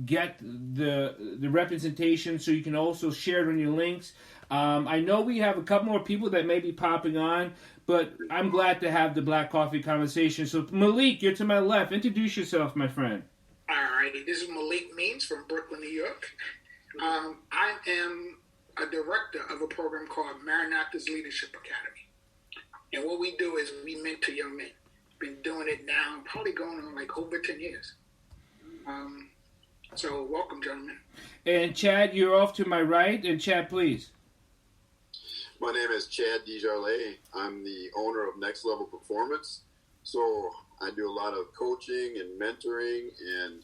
get the representation so you can also share it on your links. I know we have a couple more people that may be popping on, but I'm glad to have the Black Coffee conversation. So Malik, you're to my left. Introduce yourself, my friend. Alrighty, this is Malik Means from Brooklyn, New York. I am a director of a program called Maranatha's Leadership Academy. And what we do is we mentor young men. Been doing it now, probably going on like over 10 years. So welcome, gentlemen. And Chad, you're off to my right. And Chad, please. My name is Chad DeJarlais. I'm the owner of Next Level Performance. So I do a lot of coaching and mentoring and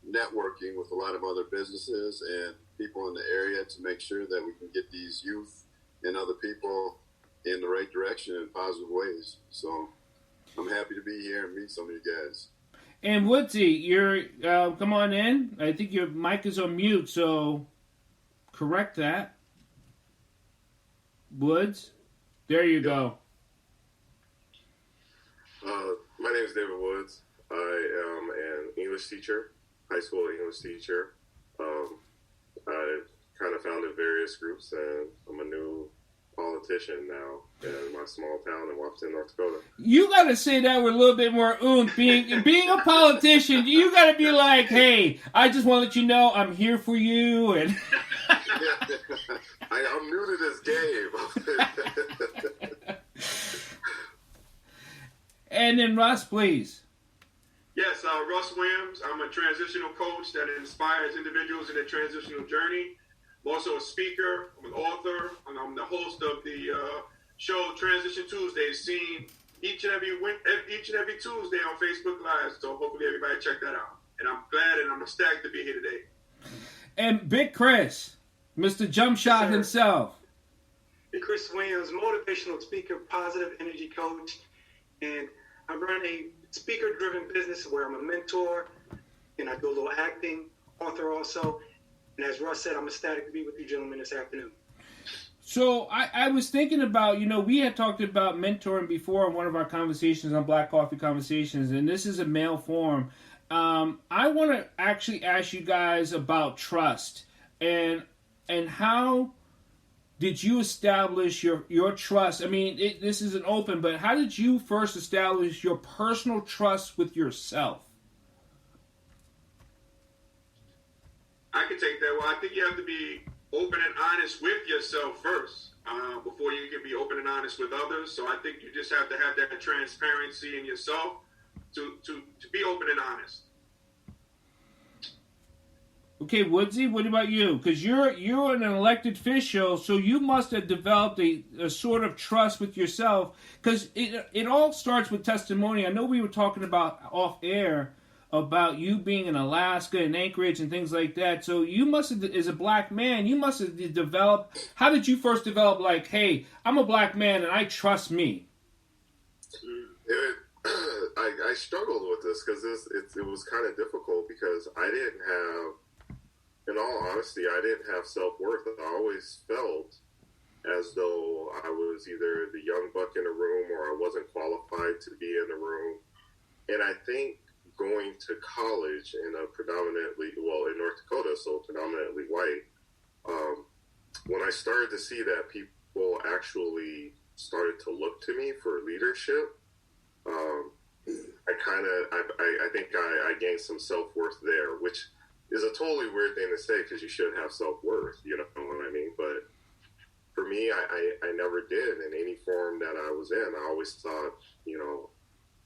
networking with a lot of other businesses and people in the area to make sure that we can get these youth and other people in the right direction in positive ways. So I'm happy to be here and meet some of you guys. And Woodsy, you're come on in. I think your mic is on mute, so correct that. Woods, there you go. My name is David Woods. I am an English teacher, high school English teacher. I kind of founded various groups, and I'm a new politician now in my small town in Washington, North Dakota. You got to say that with a little bit more oomph. Being a politician, you got to be like, hey, I just want to let you know I'm here for you. And I'm new to this game. And then Russ, please. Yes, Russ Williams. I'm a transitional coach that inspires individuals in their transitional journey. I'm also a speaker, I'm an author, and I'm the host of the show Transition Tuesdays, seen each and every Tuesday on Facebook Live. So hopefully everybody check that out. And I'm glad and I'm ecstatic to be here today. And Big Chris, Mr. Jump Shot himself. Big Chris Williams, motivational speaker, positive energy coach, and I run a speaker-driven business where I'm a mentor, and I do a little acting, author also. And as Russ said, I'm ecstatic to be with you gentlemen this afternoon. So I was thinking about, we had talked about mentoring before in one of our conversations on Black Coffee Conversations, and this is a male form. I want to actually ask you guys about trust and how did you establish your trust? I mean, this isn't open, but how did you first establish your personal trust with yourself? I can take that. Well, I think you have to be open and honest with yourself first before you can be open and honest with others. So I think you just have to have that transparency in yourself to be open and honest. Okay, Woodsy, what about you? Because you're an elected official, so you must have developed a sort of trust with yourself. Because it all starts with testimony. I know we were talking about off air about you being in Alaska and Anchorage and things like that. So you must have, as a black man, you must have developed. How did you first develop? Like, hey, I'm a black man and I trust me. I struggled with this because it was kind of difficult because I didn't have. In all honesty, I didn't have self-worth. I always felt as though I was either the young buck in the room or I wasn't qualified to be in the room. And I think going to college in a in North Dakota, so predominantly white, when I started to see that people actually started to look to me for leadership, I think I gained some self-worth there, which is a totally weird thing to say because you should have self-worth, you know what I mean? But for me, I never did in any form that I was in. I always thought,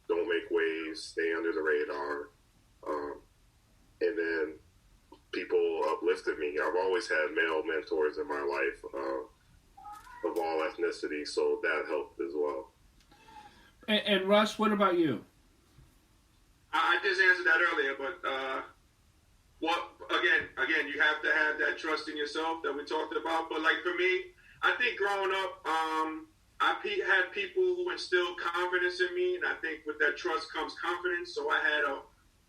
don't make waves, stay under the radar. And then people uplifted me. I've always had male mentors in my life of all ethnicity, so that helped as well. And Russ, what about you? I just answered that earlier, but again, you have to have that trust in yourself that we talked about. But like for me, I think growing up, I had people who instilled confidence in me, and I think with that trust comes confidence. So I had an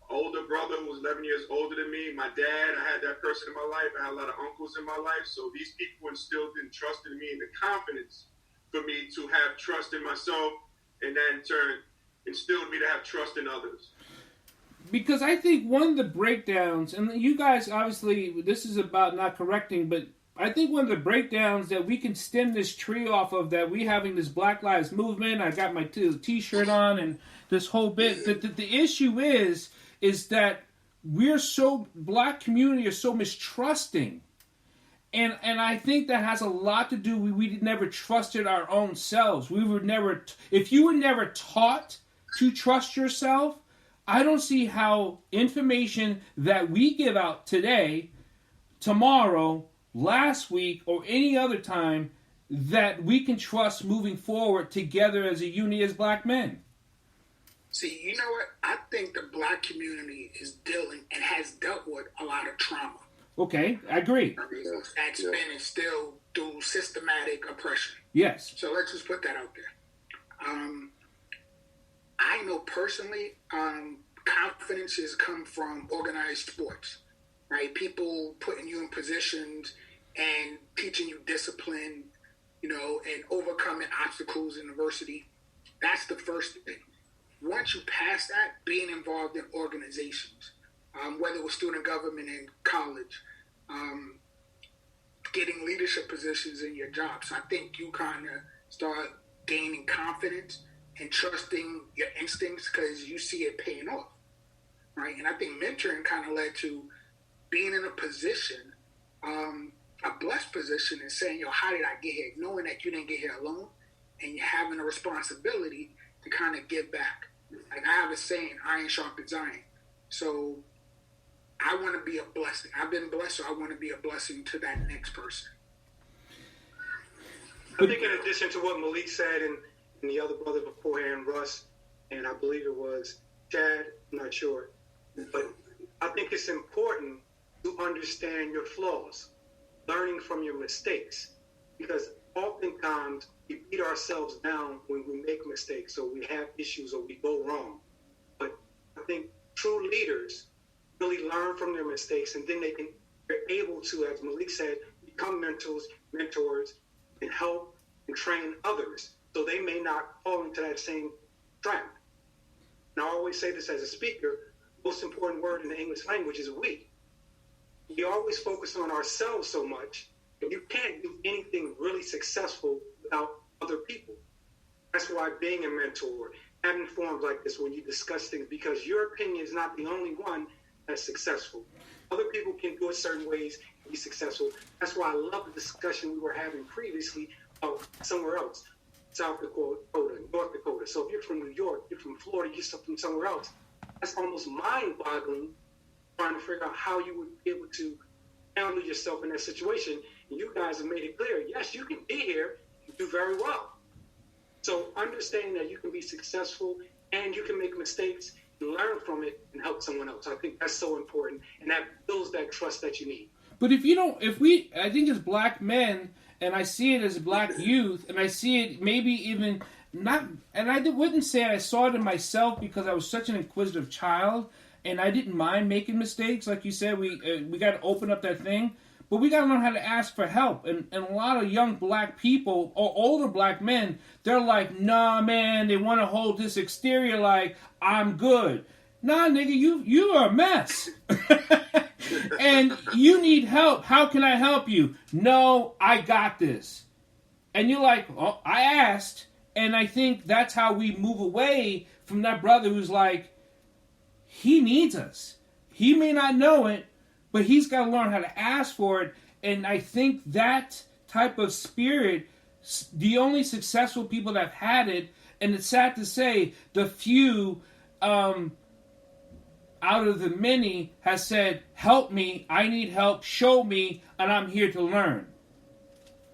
older brother who was 11 years older than me. My dad, I had that person in my life. I had a lot of uncles in my life. So these people instilled and trusted me and the confidence for me to have trust in myself, and that in turn instilled me to have trust in others. because I think one of the breakdowns, and you guys obviously, this is about not correcting, but I think one of the breakdowns that we can stem this tree off of, that we having this Black Lives Movement, I got my t-shirt on and this whole bit, the issue is that black community is so mistrusting. And I think that has a lot to do with we never trusted our own selves. We were never, if you were never taught to trust yourself, I don't see how information that we give out today, tomorrow, last week, or any other time that we can trust moving forward together as a unity as black men. See, you know what? I think the black community is dealing and has dealt with a lot of trauma. Okay, I agree. That's been and still through systematic oppression. Yes. So let's just put that out there. I know personally, confidence has come from organized sports, right? People putting you in positions and teaching you discipline, you know, and overcoming obstacles in adversity. That's the first thing. Once you pass that, being involved in organizations, whether it was student government in college, getting leadership positions in your job. So I think you kind of start gaining confidence and trusting your instincts because you see it paying off, right? And I think mentoring kind of led to being in a position, a blessed position, and saying, yo, how did I get here? Knowing that you didn't get here alone, and you're having a responsibility to kind of give back. Like I have a saying, iron sharpens iron. So I want to be a blessing. I've been blessed, so I want to be a blessing to that next person. I think in addition to what Malik said and the other brother beforehand, Russ, and I believe it was Chad, I'm not sure, but I think it's important to understand your flaws, learning from your mistakes, because oftentimes we beat ourselves down when we make mistakes or we have issues or we go wrong. But I think true leaders really learn from their mistakes, and then they're able to, as Malik said, become mentors, and help and train others so they may not fall into that same trap. And I always say this as a speaker, most important word in the English language is we. We always focus on ourselves so much, but you can't do anything really successful without other people. That's why being a mentor, having forums like this when you discuss things, because your opinion is not the only one that's successful. Other people can do it certain ways and be successful. That's why I love the discussion we were having previously about somewhere else, South Dakota, North Dakota. So if you're from New York, you're from Florida, you're from somewhere else, that's almost mind-boggling trying to figure out how you would be able to handle yourself in that situation. And you guys have made it clear, yes, you can be here and do very well. So understanding that you can be successful and you can make mistakes and learn from it and help someone else. I think that's so important, and that builds that trust that you need. But I think as black men, and I see it as black youth, and I see it maybe even not, and I wouldn't say I saw it in myself because I was such an inquisitive child, and I didn't mind making mistakes. Like you said, we got to open up that thing, but we got to learn how to ask for help. And a lot of young black people, or older black men, they're like, nah, man, they want to hold this exterior like, I'm good. Nah, nigga, you are a mess. And you need help. How can I help you? No, I got this. And you're like, oh, I asked. And I think that's how we move away from that brother who's like, he needs us. He may not know it, but he's got to learn how to ask for it. And I think that type of spirit, the only successful people that have had it, and it's sad to say, the few out of the many has said, help me, I need help, show me, and I'm here to learn.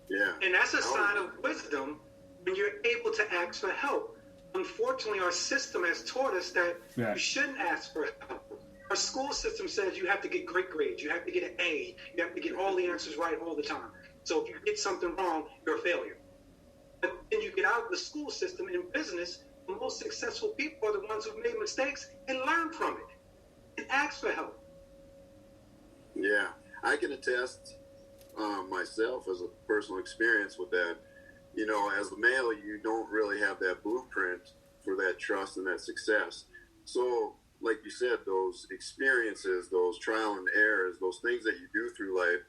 Yeah. And that's a sign of wisdom when you're able to ask for help. Unfortunately, our system has taught us that you shouldn't ask for help. Our school system says you have to get great grades, you have to get an A, you have to get all the answers right all the time. So if you get something wrong, you're a failure. But then you get out of the school system in business, the most successful people are the ones who've made mistakes and learn from it and ask for help. Yeah, I can attest myself as a personal experience with that. You know, as a male, you don't really have that blueprint for that trust and that success. So like you said, those experiences, those trial and errors, those things that you do through life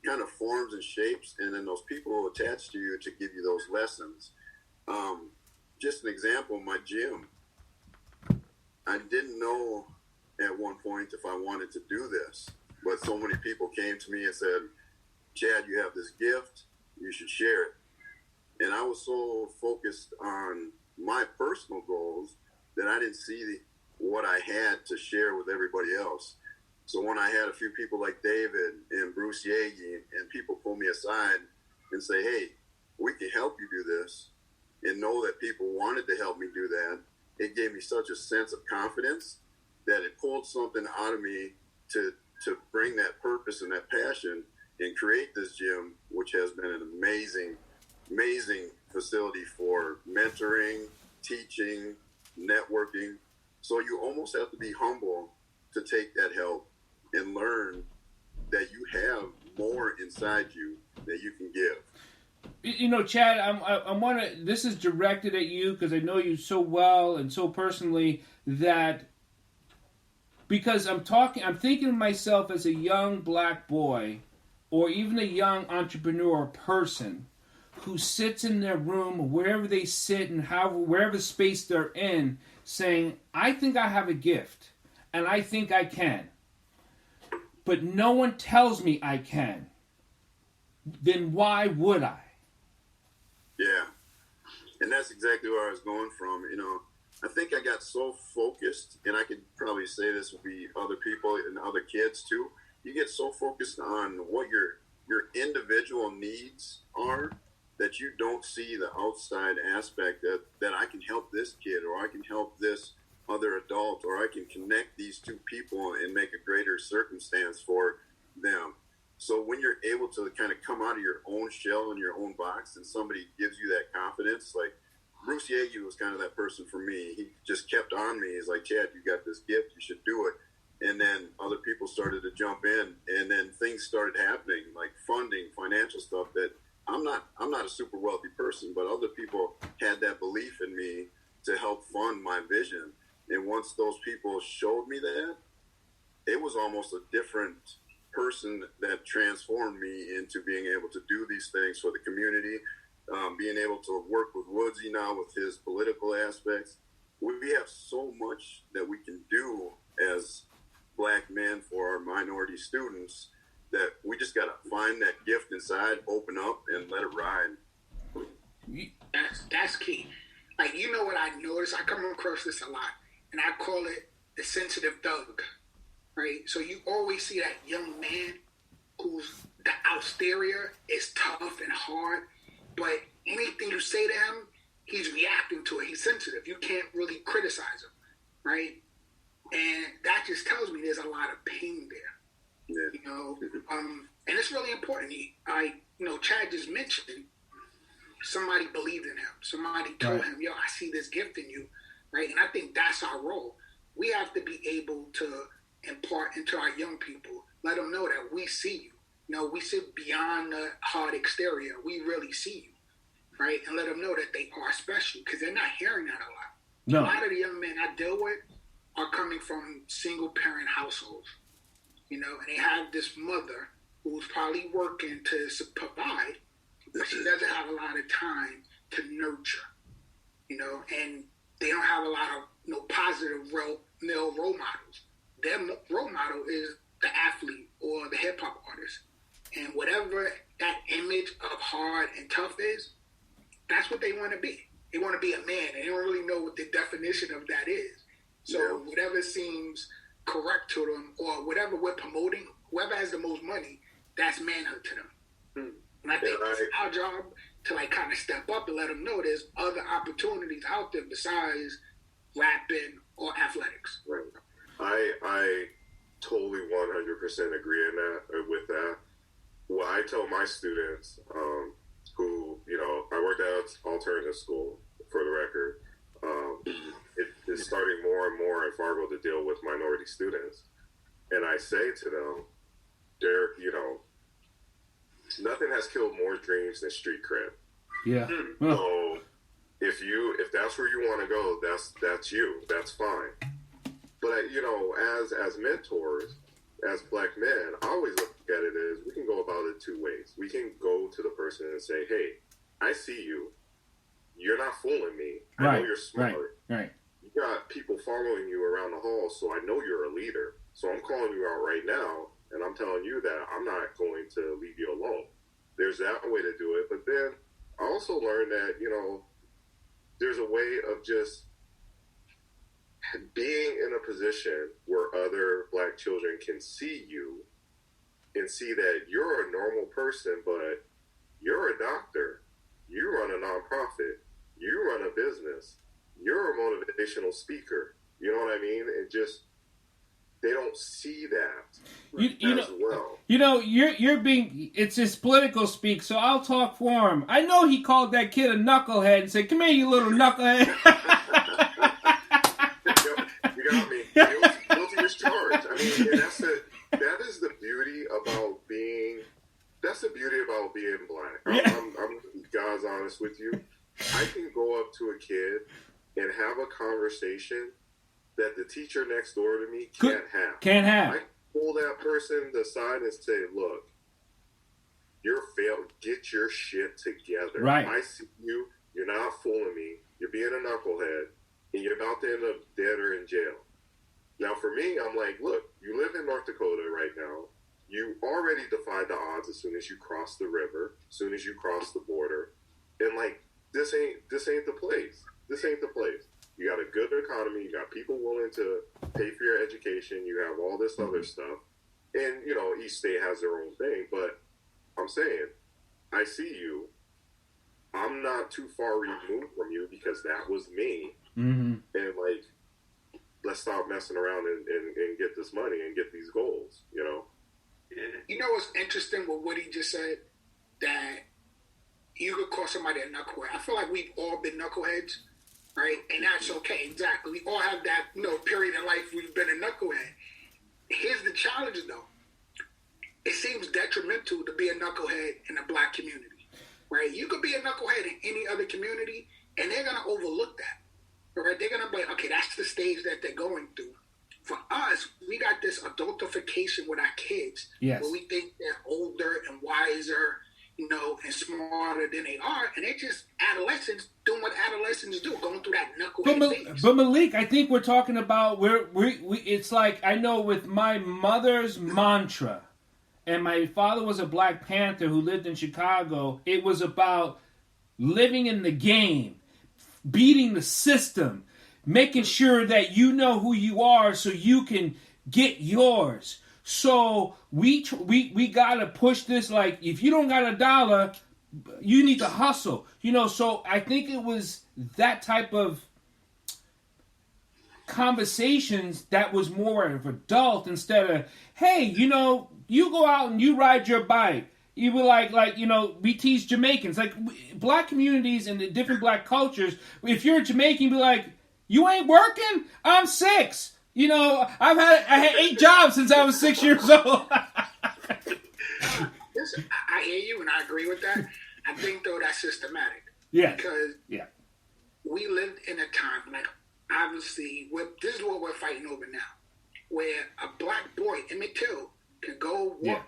kind of forms and shapes, and then those people attached to you to give you those lessons. Just an example, my gym. I didn't know at one point if I wanted to do this, but so many people came to me and said, Chad, you have this gift, you should share it. And I was so focused on my personal goals that I didn't see what I had to share with everybody else. So when I had a few people like David and Bruce Yagi and people pull me aside and say, hey, we can help you do this, and know that people wanted to help me do that, it gave me such a sense of confidence that it pulled something out of me to bring that purpose and that passion and create this gym, which has been an amazing facility for mentoring, teaching, networking. So you almost have to be humble to take that help and learn that you have more inside you that you can give. You know, Chad, I want to. This is directed at you because I know you so well and so personally that because I'm thinking of myself as a young black boy, or even a young entrepreneur person who sits in their room, wherever they sit and wherever space they're in, saying, "I think I have a gift, and I think I can, but no one tells me I can. Then why would I?" Yeah, and that's exactly where I was going from. You know, I think I got so focused, and I could probably say this would be other people and other kids too. You get so focused on what your individual needs are that you don't see the outside aspect that I can help this kid, or I can help this other adult, or I can connect these two people and make a greater circumstance for them. So when you're able to kind of come out of your own shell and your own box, and somebody gives you that confidence, like Bruce Yagi was kind of that person for me. He just kept on me. He's like, Chad, you got this gift, you should do it. And then other people started to jump in, and then things started happening, like funding, financial stuff that I'm not a super wealthy person, but other people had that belief in me to help fund my vision. And once those people showed me that, it was almost a different person that transformed me into being able to do these things for the community, being able to work with Woodsy now with his political aspects. We have so much that we can do as black men for our minority students that we just got to find that gift inside, open up, and let it ride. That's key. Like, you know what I notice? I come across this a lot, and I call it the sensitive thug, right? So you always see that young man who's the exterior is tough and hard, but anything you say to him, he's reacting to it. He's sensitive. You can't really criticize him, right? And that just tells me there's a lot of pain there. Yeah. You know, and it's really important. Chad just mentioned somebody believed in him. Somebody told him, yo, I see this gift in you, right? And I think that's our role. We have to be able to impart into our young people, let them know that we see you. You know, we sit beyond the hard exterior. We really see you, right? And let them know that they are special, because they're not hearing that a lot. No. A lot of the young men I deal with are coming from single-parent households. You know, and they have this mother who's probably working to provide, but she doesn't have a lot of time to nurture, you know, and they don't have a lot of positive male role models. Their role model is the athlete or the hip-hop artist. And whatever that image of hard and tough is, that's what they want to be. They want to be a man, and they don't really know what the definition of that is. So whatever seems correct to them, or whatever we're promoting, whoever has the most money, that's manhood to them. And I think it's our job to kind of step up and let them know there's other opportunities out there besides rapping or athletics. Right. I totally 100% agree with that. What I tell my students, who, I worked at alternative school, for the record, it is starting more and more in Fargo to deal with minority students. And I say to them, nothing has killed more dreams than street cred. Yeah. So if that's where you want to go, that's you. That's fine. But you know, as mentors, as black men, I always look at it as we can go about it two ways. We can go to the person and say, "Hey, I see you. You're not fooling me. I know you're smart. Right. You got people following you around the hall, so I know you're a leader. So I'm calling you out right now, and I'm telling you that I'm not going to leave you alone." There's that way to do it. But then I also learned that, you know, there's a way of just being in a position where other black children can see you and see that you're a normal person, but you're a doctor. You run a nonprofit. You run a business. You're a motivational speaker. You know what I mean? It just, they don't see that as well. You know, you're being, it's his political speak, so I'll talk for him. I know he called that kid a knucklehead and said, "Come here, you little knucklehead." You got me. It was guilty as charged. I mean, and that is the beauty about being black. I'm God's honest with you. I can go up to a kid and have a conversation that the teacher next door to me can't have. I pull that person aside and say, "Look, you're failed. Get your shit together. Right. I see you. You're not fooling me. You're being a knucklehead, and you're about to end up dead or in jail." Now, for me, I'm like, look, you live in North Dakota right now. You already defied the odds as soon as you cross the river, as soon as you cross the border, and like, this ain't the place. This ain't the place. You got a good economy. You got people willing to pay for your education. You have all this other stuff. And, you know, each state has their own thing. But I'm saying, I see you. I'm not too far removed from you because that was me. Mm-hmm. And, like, let's stop messing around and get this money and get these goals, you know? You know what's interesting with what he just said? That you could call somebody a knucklehead. I feel like we've all been knuckleheads. Right? And that's okay. Exactly. We all have that, you know, period in life we've been a knucklehead. Here's the challenge, though. It seems detrimental to be a knucklehead in a black community. Right? You could be a knucklehead in any other community, and they're going to overlook that. Right? They're going to be like, okay, that's the stage that they're going through. For us, we got this adultification with our kids. Yes. Where we think they're older and wiser, you know, and smarter than they are, and they're just adolescents doing what adolescents do, going through that knucklehead phase. But Malik, I think we're talking about where we it's like, I know with my mother's mantra, and my father was a Black Panther who lived in Chicago, it was about living in the game, beating the system, making sure that you know who you are so you can get yours. So we gotta push this, like, if you don't got $1, you need to hustle. You know, so I think it was that type of conversations that was more of adult instead of, hey, you know, you go out and you ride your bike. You were like, you know, we tease Jamaicans. Like, black communities and the different black cultures, if you're a Jamaican, be like, you ain't working? I'm 6. You know, I had 8 jobs since I was 6 years old. Listen, I hear you and I agree with that. I think, though, that's systematic. Yeah. Because we lived in a time, like, obviously, this is what we're fighting over now, where a black boy, Emmett Till, can go walk. Yeah.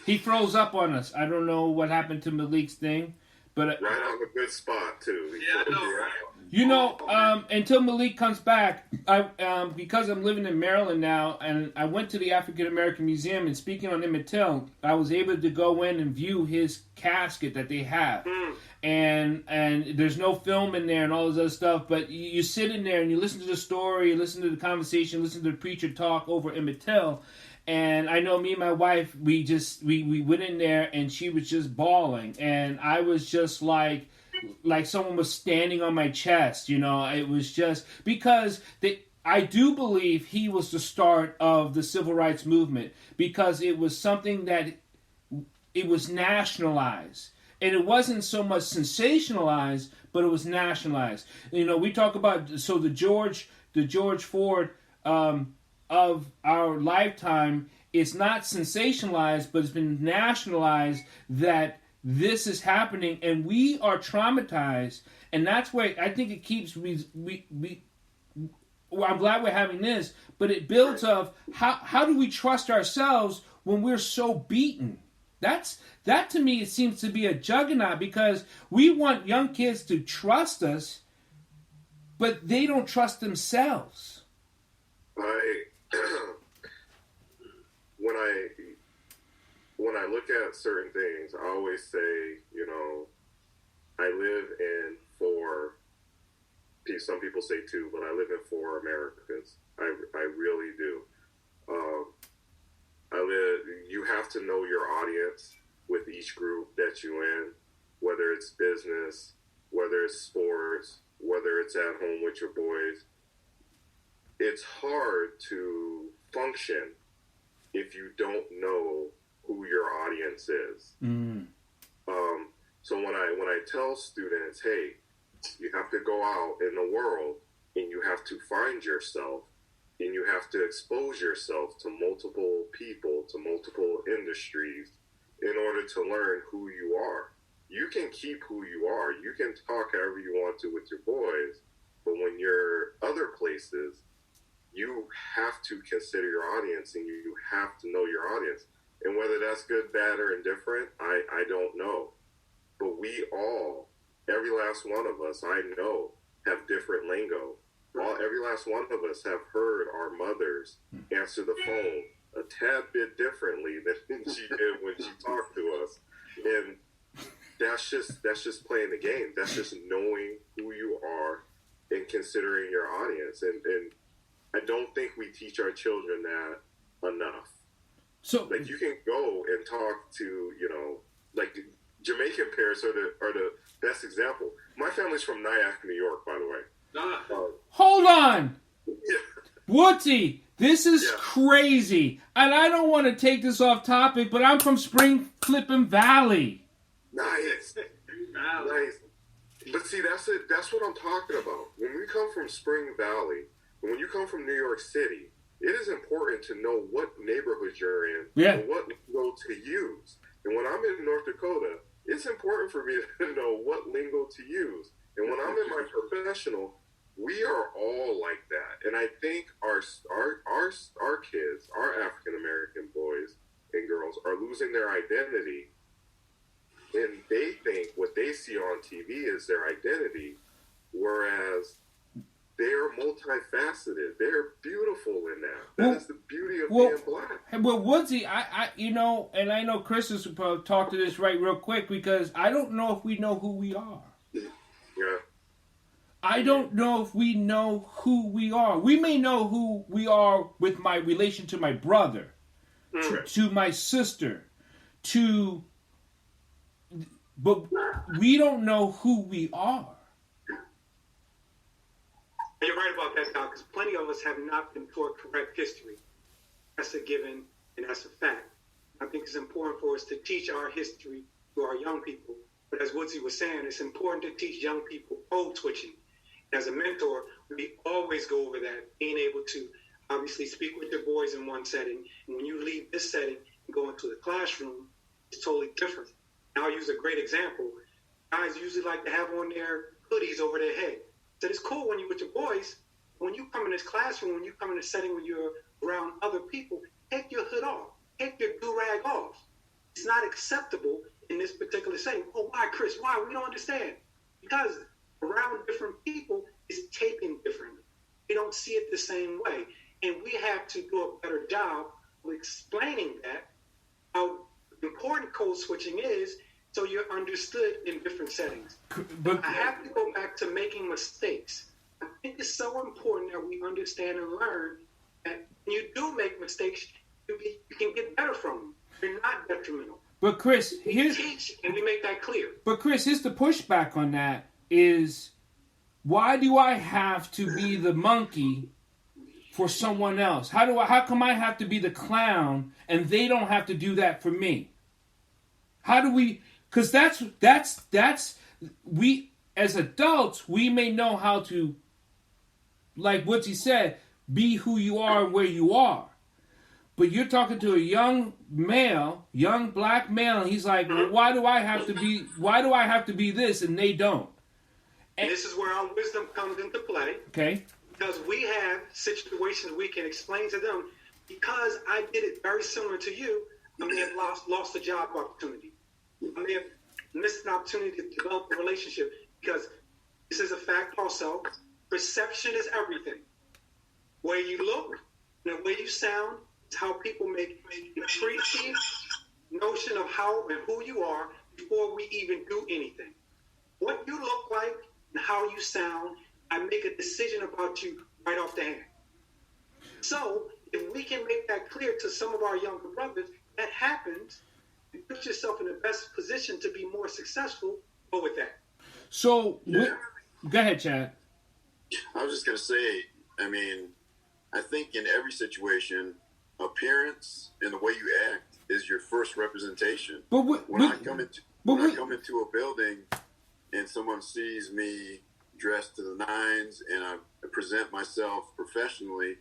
He froze up on us. I don't know what happened to Malik's thing, but right on a good spot too. Yeah, I know, right? You know, until Malik comes back, because I'm living in Maryland now, and I went to the African American Museum, and speaking on Emmett Till, I was able to go in and view his casket that they have. And there's no film in there and all this other stuff, but you sit in there and you listen to the story, you listen to the conversation, listen to the preacher talk over Emmett Till. And I know me and my wife, we went in there and she was just bawling, and I was just like someone was standing on my chest, you know. It was just because I do believe he was the start of the civil rights movement, because it was something that it was nationalized. And it wasn't so much sensationalized, but it was nationalized. You know, we talk about, so the George Ford of our lifetime, it's not sensationalized, but it's been nationalized that this is happening, and we are traumatized, and that's where I think it keeps we well, I'm glad we're having this, but it builds of how do we trust ourselves when we're so beaten? That to me, it seems to be a juggernaut, because we want young kids to trust us, but they don't trust themselves. When I look at certain things, I always say, I live in for, some people say two, but I live in for Americans. I really do. You have to know your audience with each group that you're in, whether it's business, whether it's sports, whether it's at home with your boys. It's hard to function if you don't know who your audience is. So when I tell students, hey, you have to go out in the world and you have to find yourself, and you have to expose yourself to multiple people, to multiple industries in order to learn who you are. You can keep who you are. You can talk however you want to with your boys, but when you're other places, you have to consider your audience, and you have to know your audience. And whether that's good, bad, or indifferent, I don't know. But we all, every last one of us, I know, have different lingo. Every last one of us have heard our mothers answer the phone a tad bit differently than she did when she talked to us. And that's just playing the game. That's just knowing who you are and considering your audience. And I don't think we teach our children that enough. So, like, you can go and talk to, like, Jamaican parents are the best example. My family's from Nyack, New York, by the way. Hold on. Yeah. Woodsy, this is crazy. And I don't want to take this off topic, but I'm from Spring Flippin' Valley. Nice. Nice. But see, that's what I'm talking about. When we come from Spring Valley, when you come from New York City, it is important to know what neighborhood you're in and what lingo to use. And when I'm in North Dakota, it's important for me to know what lingo to use. And when I'm in my professional, we are all like that. And I think our kids, our African American boys and girls, are losing their identity. And they think what they see on TV is their identity, whereas they're multifaceted. They're beautiful in that. That is the beauty of being black. Well, Woodsy, I and I know Chris is supposed to talk to this right real quick, because I don't know if we know who we are. Yeah. I don't know if we know who we are. We may know who we are with my relation to my brother, to my sister, but we don't know who we are. You're right about that, Doc, because plenty of us have not been taught correct history. That's a given, and that's a fact. I think it's important for us to teach our history to our young people. But as Woodsy was saying, it's important to teach young people code switching. As a mentor, we always go over that, being able to obviously speak with your boys in one setting, and when you leave this setting and go into the classroom, it's totally different. And I'll use a great example. Guys usually like to have on their hoodies over their head. So it's cool when you're with your boys. When you come in this classroom, when you come in a setting where you're around other people, take your hood off. Take your do-rag off. It's not acceptable in this particular setting. Oh, why, Chris? Why? We don't understand. Because around different people is taken differently. We don't see it the same way. And we have to do a better job of explaining that, how important code switching is, so you're understood in different settings. But I have to go back to making mistakes. I think it's so important that we understand and learn that when you do make mistakes, you can get better from them. They're not detrimental. But Chris, we teach and we make that clear. But Chris, here's the pushback on that is, why do I have to be the monkey for someone else? How come I have to be the clown and they don't have to do that for me? How do we? Because that's we as adults, we may know how to, like Woodsy said, be who you are and where you are. But you're talking to a young black male, and he's like, well, why do I have to be this and they don't? And this is where our wisdom comes into play. Okay. because we have situations we can explain to them. Because I did it very similar to you, I may have lost a job opportunity. I may have missed an opportunity to develop a relationship, because this is a fact also. Perception is everything. Where you look and the way you sound is how people make a preconceived notion of how and who you are before we even do anything. What you look like and how you sound, I make a decision about you right off the hand. So if we can make that clear to some of our younger brothers, that happens, and put yourself in the best position to be more successful, go with that. So, Yeah. go ahead, Chad. I was just going to say, I mean, I think in every situation, appearance and the way you act is your first representation. But When I come into a building and someone sees me dressed to the nines and I present myself professionally,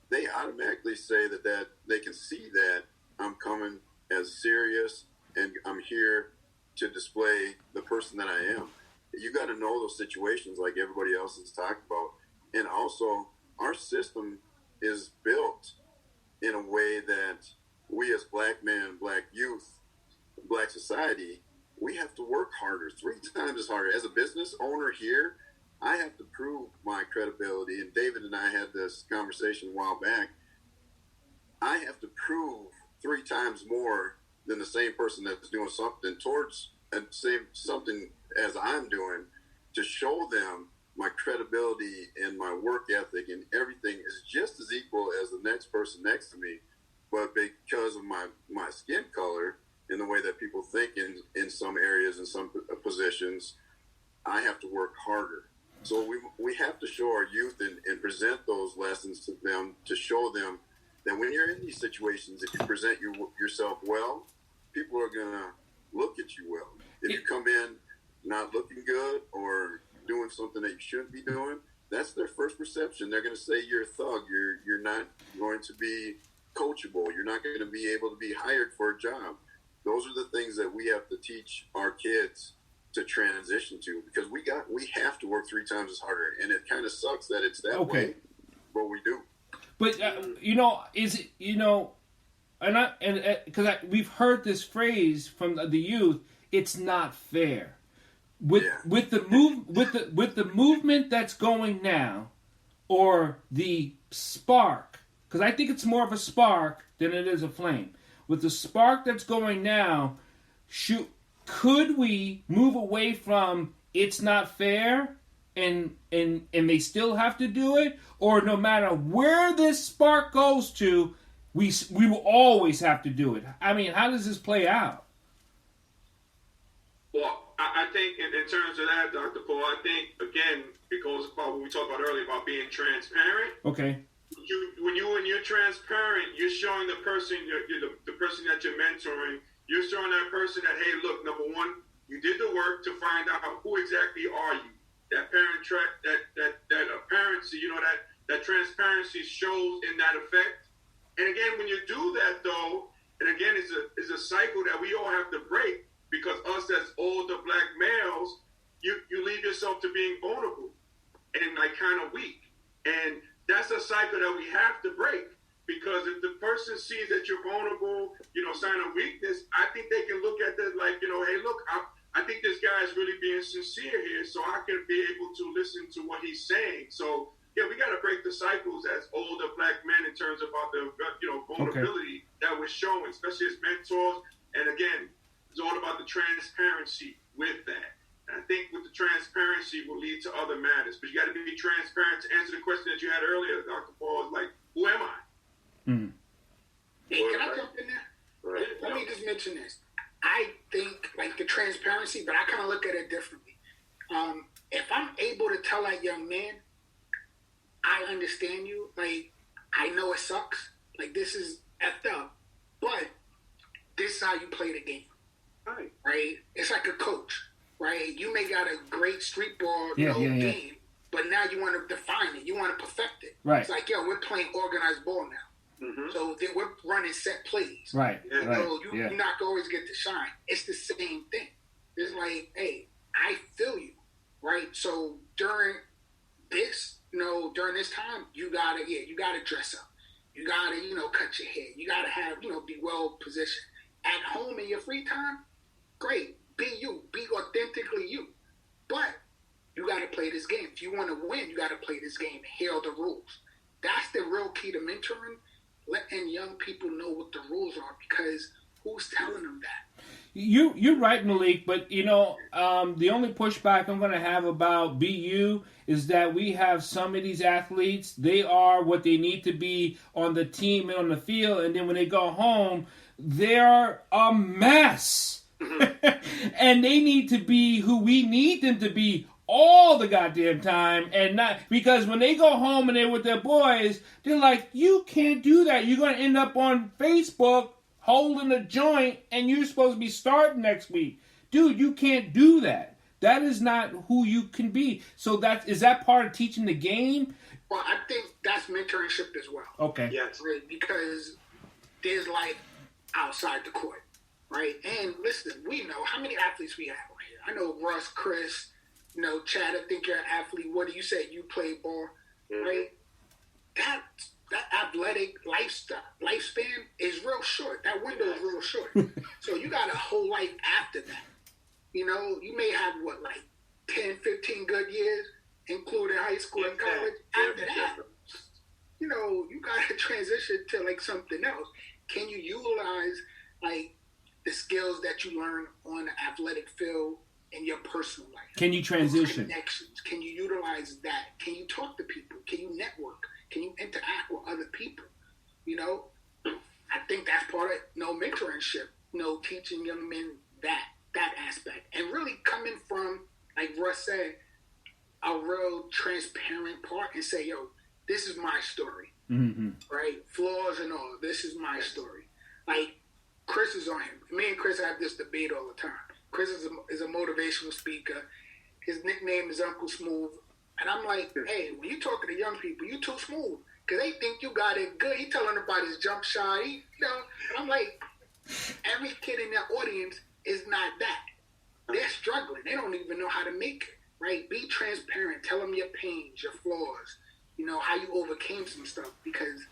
they automatically say that they can see that I'm coming as serious and I'm here to display the person that I am. You got to know those situations like everybody else has talked about. And also, our system is built in a way that we as black men, black youth, black society, we have to work harder, 3 times as harder. As a business owner here, I have to prove my credibility. And David and I had this conversation a while back. I have to prove 3 times more than the same person that's doing something towards something as I'm doing, to show them my credibility and my work ethic and everything is just as equal as the next person next to me. But because of my skin color and the way that people think in some areas and some positions, I have to work harder. So we have to show our youth and present those lessons to them, to show them that when you're in these situations, if you present yourself well, people are going to look at you well. If you come in not looking good or doing something that you shouldn't be doing, that's their first perception. They're going to say you're a thug. You're not going to be coachable. You're not going to be able to be hired for a job. Those are the things that we have to teach our kids to transition to, because we have to work 3 times as harder, and it kind of sucks that it's that way, but we do. But is it because we've heard this phrase from the youth, it's not fair. With the movement that's going now, or the spark, because I think it's more of a spark than it is a flame. With the spark that's going now, could we move away from it's not fair and they still have to do it, or no matter where this spark goes to, we will always have to do it? I mean, how does this play out? Well, I think in terms of that, Dr. Paul, I think, again, it goes about what we talked about earlier about being transparent. Okay. When you're transparent, you're showing the person, the person that you're mentoring, you're showing that person that, hey, look, number one, you did the work to find out who exactly are you. That apparency, that transparency shows in that effect. And again, when you do that, though, and again, it's a cycle that we all have to break, because us as older black males, you leave yourself to being vulnerable and like kind of weak. And that's a cycle that we have to break, because if the person sees that you're vulnerable, sign of weakness, I think they can look at that like, hey, look, I think this guy is really being sincere here, so I can be able to listen to what he's saying. So, yeah, we got to break the cycles as older black men in terms about the vulnerability that we're showing, especially as mentors. And again, it's all about the transparency with that. And I think with the transparency will lead to other matters. But you got to be transparent. To answer the question that you had earlier, Dr. Paul, is like, who am I? Mm. Hey, can I jump in there? Right. Let me just mention this. I think, like, the transparency, but I kind of look at it differently. If I'm able to tell that young man, I understand you, like, I know it sucks, like, this is effed up, but this is how you play the game. Right? It's like a coach, right? You may got a great street ball game, but now you want to define it. You want to perfect it. Right. It's like, yo, we're playing organized ball now. Mm-hmm. So we're running set plays. Right. You're not going to always get to shine. It's the same thing. It's like, hey, I feel you, right? So during this, during this time, you gotta dress up. You gotta, cut your hair. You gotta have, be well positioned. At home in your free time, great. Be you. Be authentically you. But you gotta play this game. If you want to win, you gotta play this game. Here are the rules. That's the real key to mentoring. Letting young people know what the rules are, because who's telling them that? You're right, Malik, but the only pushback I'm going to have about BU is that we have some of these athletes, they are what they need to be on the team and on the field, and then when they go home, they're a mess. And they need to be who we need them to be all the goddamn time, and not because when they go home and they're with their boys, they're like, you can't do that. You're going to end up on Facebook holding a joint, and you're supposed to be starting next week. Dude, you can't do that. That is not who you can be. So is that part of teaching the game? Well, I think that's mentorship as well. Okay. Yes. Right? Because there's life outside the court, right? And listen, we know how many athletes we have right here. I know Russ, Chris, Chad, I think you're an athlete. What do you say? You play ball, right? That athletic lifespan is real short. That window is real short. So you got a whole life after that. You may have 10, 15 good years, including high school and college. After that, you got to transition to something else. Can you utilize the skills that you learn on the athletic field in your personal life? Can you transition? Connections. Can you utilize that? Can you talk to people? Can you network? Can you interact with other people? I think that's part of mentorship. Teaching young men that aspect, and really coming from, like Russ said, a real transparent part, and say, "Yo, this is my story, right? Flaws and all. This is my story." Like Chris is on him. Me and Chris have this debate all the time. Chris is a motivational speaker. His nickname is Uncle Smooth. And I'm like, hey, when you talking to young people, you too smooth. Because they think you got it good. He telling about his jump shot. And I'm like, every kid in that audience is not that. They're struggling. They don't even know how to make it, right? Be transparent. Tell them your pains, your flaws, how you overcame some stuff. Because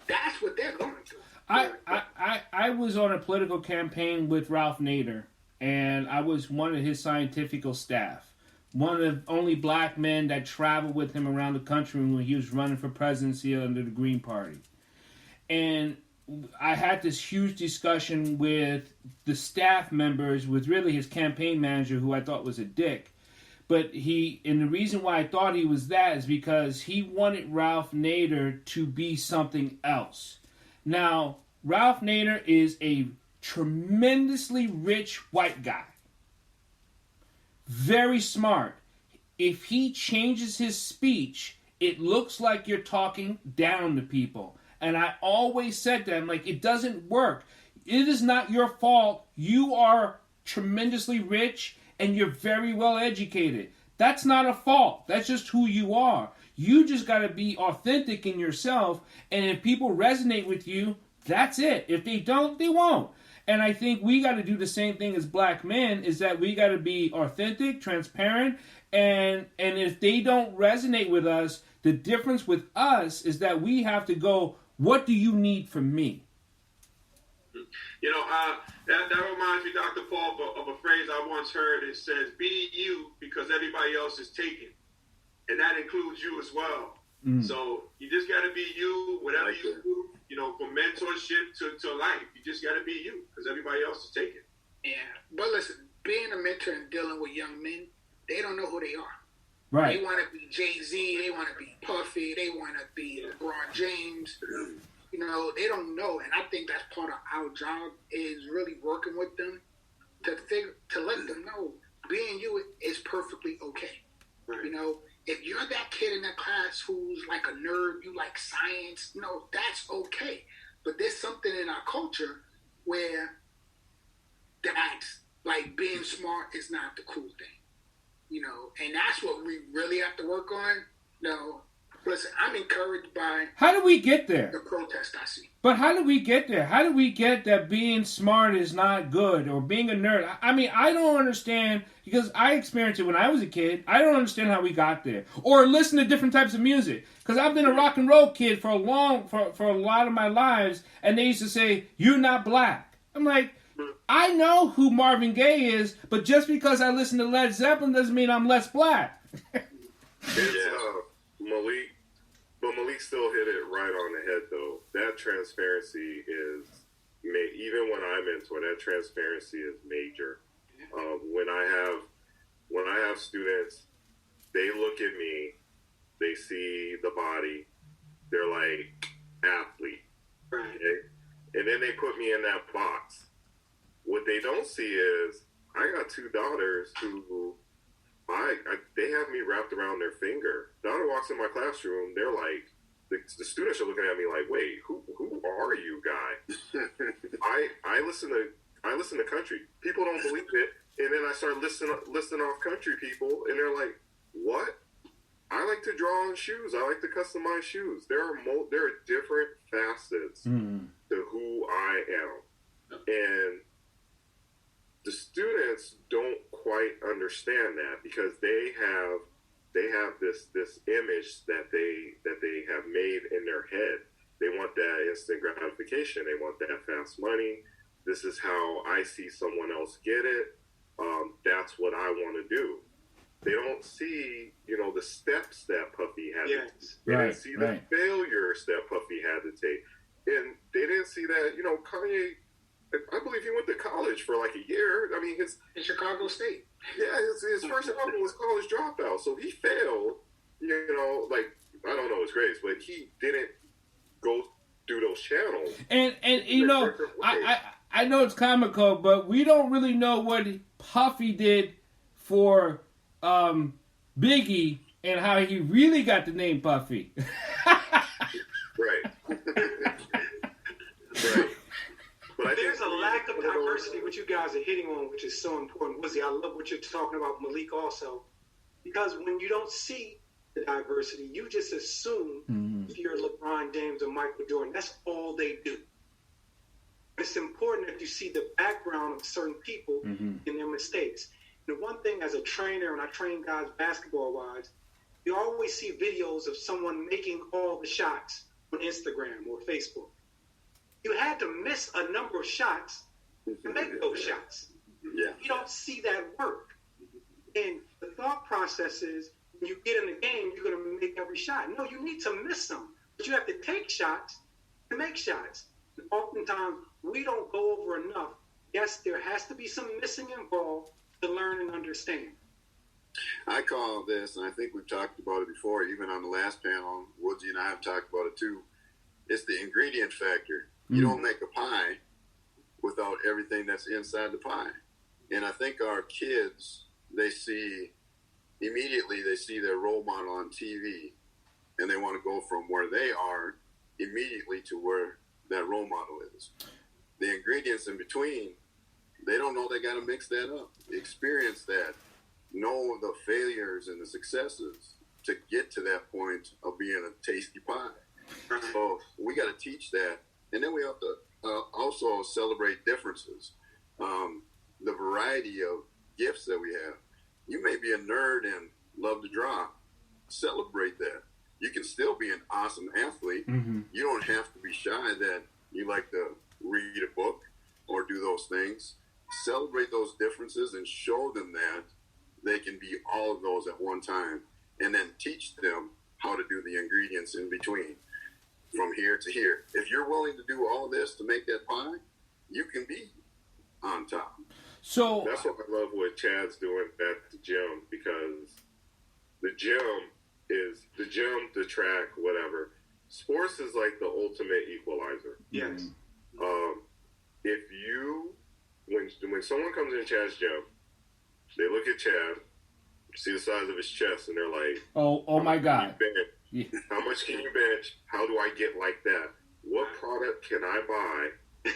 that's what they're going through. I was on a political campaign with Ralph Nader, and I was one of his scientific staff. One of the only black men that traveled with him around the country when he was running for presidency under the Green Party. And I had this huge discussion with the staff members, with really his campaign manager, who I thought was a dick. But and the reason why I thought he was that is because he wanted Ralph Nader to be something else. Now, Ralph Nader is a tremendously rich white guy. Very smart. If he changes his speech, it looks like you're talking down to people. And I always said to him, it doesn't work. It is not your fault. You are tremendously rich and you're very well educated. That's not a fault. That's just who you are. You just got to be authentic in yourself. And if people resonate with you, that's it. If they don't, they won't. And I think we got to do the same thing as black men, is that we got to be authentic, transparent, and if they don't resonate with us, the difference with us is that we have to go, what do you need from me? That reminds me, Dr. Paul, of a phrase I once heard. It says, be you because everybody else is taken. And that includes you as well. So you just got to be you, whatever you do, from mentorship to life. You just got to be you because everybody else is taken. Yeah. But listen, being a mentor and dealing with young men, they don't know who they are. Right. They want to be Jay-Z. They want to be Puffy. They want to be LeBron James. They don't know. And I think that's part of our job, is really working with them to let them know being you is perfectly okay. Right. If you're that kid in that class who's like a nerd, you like science, that's okay. But there's something in our culture where that's being smart is not the cool thing, and that's what we really have to work on. Listen, I'm encouraged by How do we get there? the protest I see. But how do we get there? How do we get that being smart is not good or being a nerd? I mean, I don't understand because I experienced it when I was a kid. I don't understand how we got there or listen to different types of music because I've been a rock and roll kid for a lot of my lives, and they used to say you're not black. I'm like, I know who Marvin Gaye is, but just because I listen to Led Zeppelin doesn't mean I'm less black. It's Malik, but Malik still hit it right on the head, though. That transparency is, even when I mentor, that transparency is major. When I have students, they look at me, they see the body, they're like, athlete. Right. Okay? And then they put me in that box. What they don't see is, I got two daughters who they have me wrapped around their finger. Daughter walks in my classroom, they're like, the students are looking at me like, wait, who are you, guy? I listen to country. People don't believe it, and then I start listing off country people, and they're like, what? I like to draw on shoes. I like to customize shoes. There are different facets to who I am, and the students don't quite understand that because they have this image that they have made in their head. They want that instant gratification. They want that fast money. This is how I see someone else get it. That's what I want to do. They don't see, the steps that Puffy had to take. They didn't see the failures that Puffy had to take. And they didn't see that, Kanye, I believe he went to college for like a year. I mean, In Chicago State. Yeah, his first album was College Dropout, so he failed. I don't know his grades, but he didn't go through those channels. And I know it's comical, but we don't really know what Puffy did for Biggie and how he really got the name Puffy. Right. Right. But there's a lack of diversity, which you guys are hitting on, which is so important. Wizzy, I love what you're talking about, Malik, also. Because when you don't see the diversity, you just assume if you're LeBron James or Michael Jordan, that's all they do. It's important that you see the background of certain people and their mistakes. And the one thing as a trainer, and I train guys basketball-wise, you always see videos of someone making all the shots on Instagram or Facebook. You had to miss a number of shots to make those shots. Yeah. You don't see that work. And the thought process is when you get in the game, you're going to make every shot. No, you need to miss some. But you have to take shots to make shots. And oftentimes, we don't go over enough. Yes, there has to be some missing involved to learn and understand. I call this, and I think we've talked about it before, even on the last panel, Woodsy and I have talked about it too, it's the ingredient factor. You don't make a pie without everything that's inside the pie. And I think our kids, they see their role model on TV, and they want to go from where they are immediately to where that role model is. The ingredients in between, they don't know they got to mix that up, experience that, know the failures and the successes to get to that point of being a tasty pie. So we got to teach that. And then we have to also celebrate differences. The variety of gifts that we have. You may be a nerd and love to draw. Celebrate that. You can still be an awesome athlete. You don't have to be shy that you like to read a book or do those things. Celebrate those differences and show them that they can be all of those at one time. And then teach them how to do the ingredients in between. From here to here. If you're willing to do all of this to make that pie, you can be on top. So that's what I love what Chad's doing at the gym, because the gym, the track, whatever. Sports is like the ultimate equalizer. Yes. When someone comes in Chad's gym, they look at Chad, see the size of his chest, and they're like, "Oh my God! Yeah. How much can you bench? How do I get like that? What product can I buy?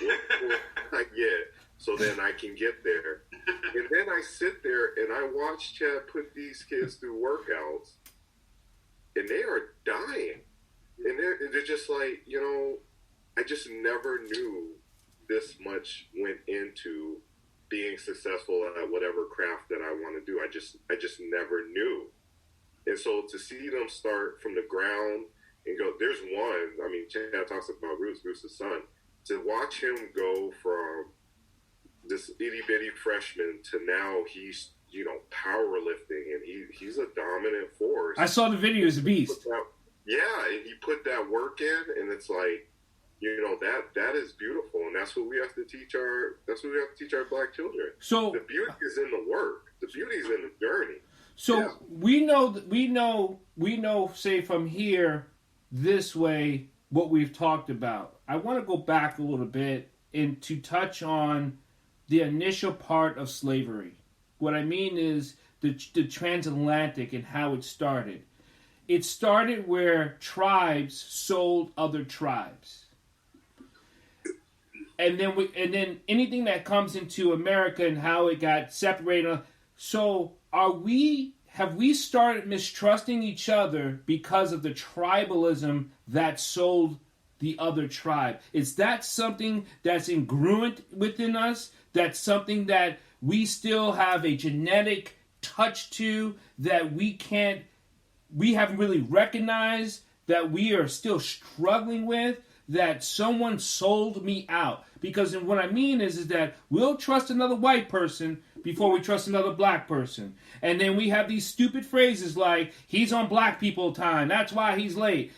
What can I get so then I can get there?" And then I sit there and I watch Chad put these kids through workouts, and they are dying. And they're just like, I just never knew this much went into being successful at whatever craft that I want to do. I just never knew. And so to see them start from the ground and go, there's one, I mean, Chad talks about Bruce's son, to watch him go from this itty bitty freshman to now he's, powerlifting, and he's a dominant force. I saw the video. He's a beast. Yeah, and he put that work in, and it's like, that is beautiful, and that's what we have to teach our black children. So the beauty is in the work. The beauty is in the journey. So yeah. we know, say from here, this way, what we've talked about. I want to go back a little bit and to touch on the initial part of slavery. What I mean is the transatlantic and how it started. It started where tribes sold other tribes. And then anything that comes into America and how it got separated. So have we started mistrusting each other because of the tribalism that sold the other tribe? Is that something that's ingruent within us? That's something that we still have a genetic touch to, that we haven't really recognized, that we are still struggling with, that someone sold me out? Because what I mean is that we'll trust another white person before we trust another black person. And then we have these stupid phrases like, he's on black people time, that's why he's late.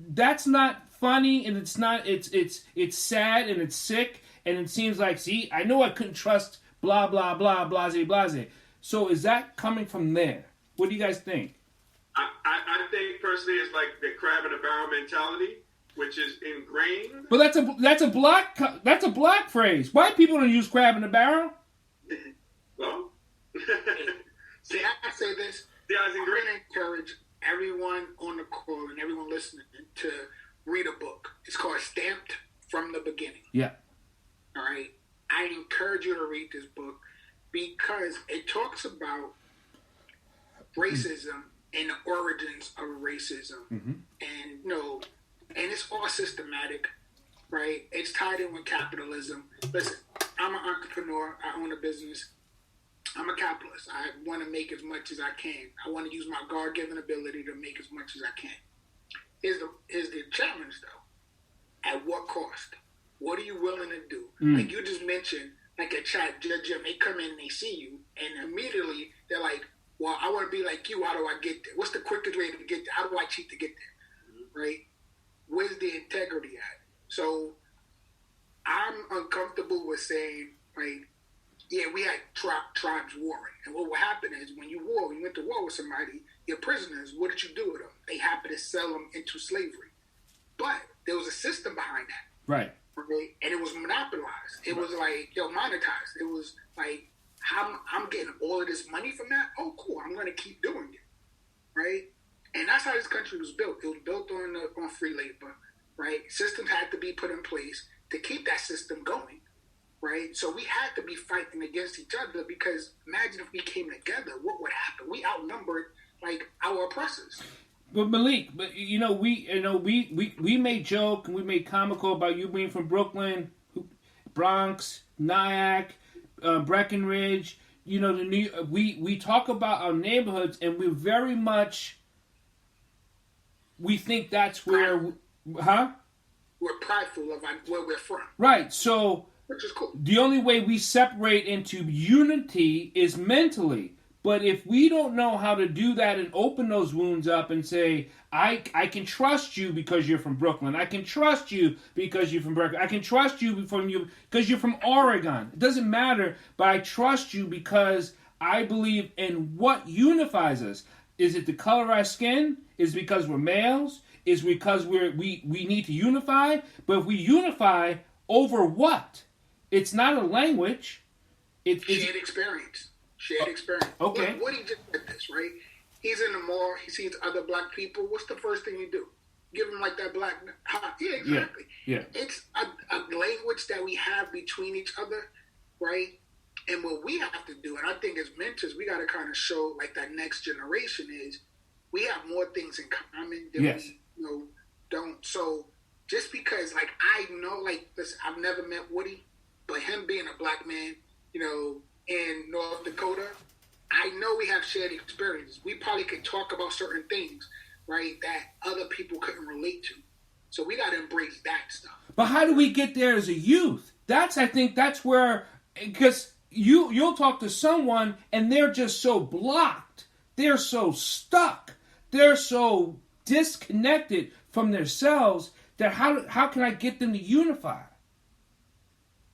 That's not funny, and it's sad, and it's sick, and it seems like, see, I know I couldn't trust blah, blah, blah, blase, blase. So is that coming from there? What do you guys think? I think personally it's like the crab in a barrel mentality, which is ingrained. But that's a black phrase. White people don't use crab in a barrel. Well, see, I say this. Yeah, I'm going to encourage everyone on the call and everyone listening to read a book. It's called Stamped from the Beginning. Yeah. All right. I encourage you to read this book because it talks about racism and the origins of racism. Mm-hmm. And, and it's all systematic, right? It's tied in with capitalism. Listen, I'm an entrepreneur. I own a business. I'm a capitalist. I want to make as much as I can. I want to use my God-given ability to make as much as I can. Here's the challenge, though. At what cost? What are you willing to do? Like you just mentioned, like a chat, Judge Jim, they come in and they see you, and immediately they're like, well, I want to be like you. How do I get there? What's the quickest way to get there? How do I cheat to get there? Right? Where's the integrity at? So I'm uncomfortable with saying, like, yeah, we had tribes warring. And what will happen is when you went to war with somebody, your prisoners, what did you do with them? They happened to sell them into slavery. But there was a system behind that. Right. Okay? And it was monopolized. It was like, monetized. It was like, I'm getting all of this money from that? Oh, cool. I'm going to keep doing it. Right? And that's how this country was built. It was built on free labor. Right? Systems had to be put in place to keep that system going. Right? So we had to be fighting against each other because imagine if we came together, what would happen? We outnumbered like our oppressors. But Malik, we made joke and we made comical about you being from Brooklyn, Bronx, Nyack, Breckenridge. We talk about our neighborhoods, and we very much we think that's where, We're prideful of where we're from. Right. So, which is cool. The only way we separate into unity is mentally. But if we don't know how to do that and open those wounds up and say, I can trust you because you're from Brooklyn. I can trust you because you're from Berkeley. I can trust you because you're from Oregon. It doesn't matter, but I trust you because I believe in what unifies us. Is it the color of our skin? Is it because we're males? Is it because we need to unify? But if we unify over what? It's not a language. It's shared experience. Shared experience. Okay. What he just did this, right? He's in the mall. He sees other black people. What's the first thing you do? Give him like that black. Yeah, exactly. Yeah. It's a language that we have between each other, right? And what we have to do, and I think as mentors, we got to kind of show like that next generation is we have more things in common than Yes. we, don't. So just because, like, I know, like, listen, I've never met Woody, but him being a black man, in North Dakota, I know we have shared experiences. We probably could talk about certain things, right, that other people couldn't relate to. So we got to embrace that stuff. But how do we get there as a youth? I think that's where, because you'll talk to someone and they're just so blocked. They're so stuck. They're so disconnected from themselves that how can I get them to unify?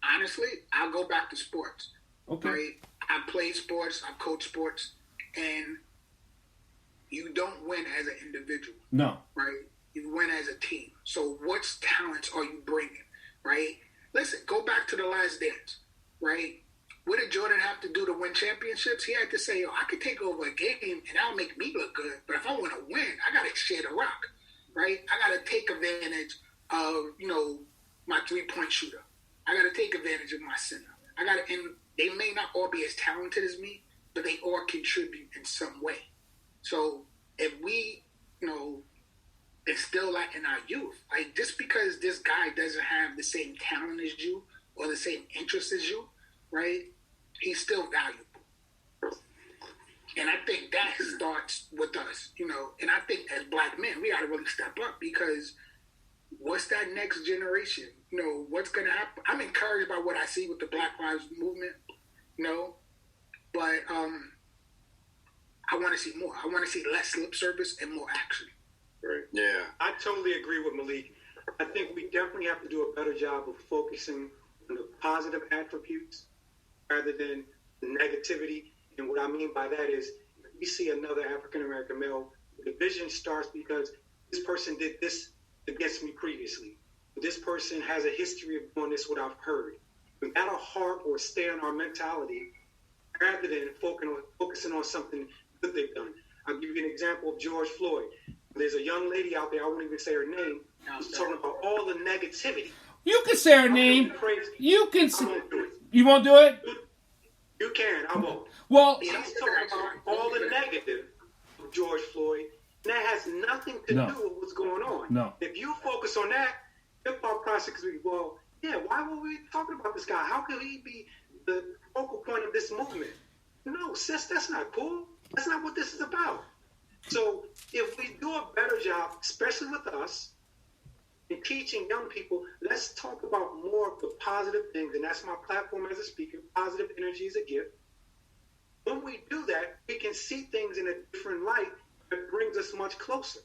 Honestly, I'll go back to sports. Okay. Right? I played sports, I coached sports, and you don't win as an individual. No. Right? You win as a team. So what talents are you bringing? Right? Listen, go back to The Last Dance. Right? What did Jordan have to do to win championships? He had to say, I could take over a game and that'll make me look good. But if I want to win, I got to share the rock. Right? I got to take advantage of, my three-point shooter. I got to take advantage of my center. And they may not all be as talented as me, but they all contribute in some way. So if we, instill that in our youth, like, just because this guy doesn't have the same talent as you or the same interest as you, right? He's still valuable. And I think that starts with us, and I think as black men, we got to really step up, because what's that next generation? What's going to happen? I'm encouraged by what I see with the Black Lives Movement, but I want to see more. I want to see less lip service and more action. Right. Yeah. I totally agree with Malik. I think we definitely have to do a better job of focusing on the positive attributes rather than the negativity. And what I mean by that is, if we see another African-American male, the division starts because this person did this against me previously. This person has a history of doing this, what I've heard. And that'll harp or stay on our mentality rather than focusing on something good they've done. I'll give you an example of George Floyd. There's a young lady out there, I won't even say her name, who's talking about all the negativity. You can say her name. You can say. I won't do it. You won't do it? You can, I won't. Well, She's talking about all the negative of George Floyd, and that has nothing to No. do with what's going on. No. If you focus on that, your thought process could be, well, yeah, why were we talking about this guy? How could he be the focal point of this movement? No, sis, that's not cool. That's not what this is about. So if we do a better job, especially with us, in teaching young people, let's talk about more of the positive things, and that's my platform as a speaker. Positive energy is a gift. When we do that, we can see things in a different light that brings us much closer.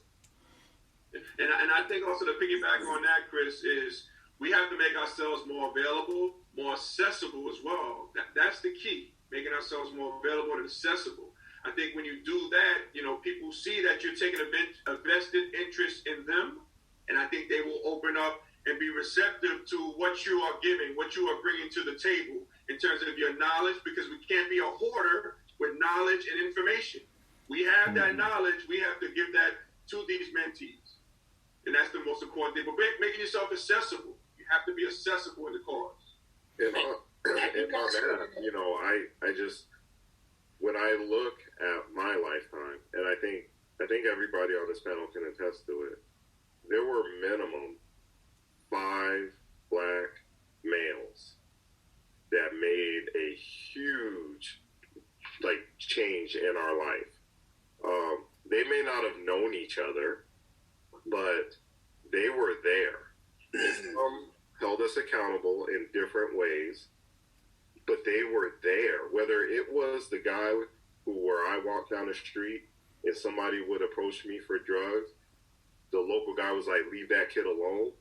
And I think also to piggyback on that, Chris, is we have to make ourselves more available, more accessible as well. That's the key, making ourselves more available and accessible. I think when you do that, people see that you're taking a vested interest in them, and I think they will open up and be receptive to what you are giving, what you are bringing to the table in terms of your knowledge, because we can't be a hoarder with knowledge and information. We have that knowledge. We have to give that to these mentees. And that's the most important thing. But making yourself accessible. You have to be accessible in the cause. And on that, I just, when I look at my lifetime, and I think everybody on this panel can attest to it, there were minimum 5 black males that made a huge change in our life. They may not have known each other, but they were there. Some held us accountable in different ways, but they were there. Whether it was the guy where I walked down the street and somebody would approach me for drugs, the local guy was like, leave that kid alone.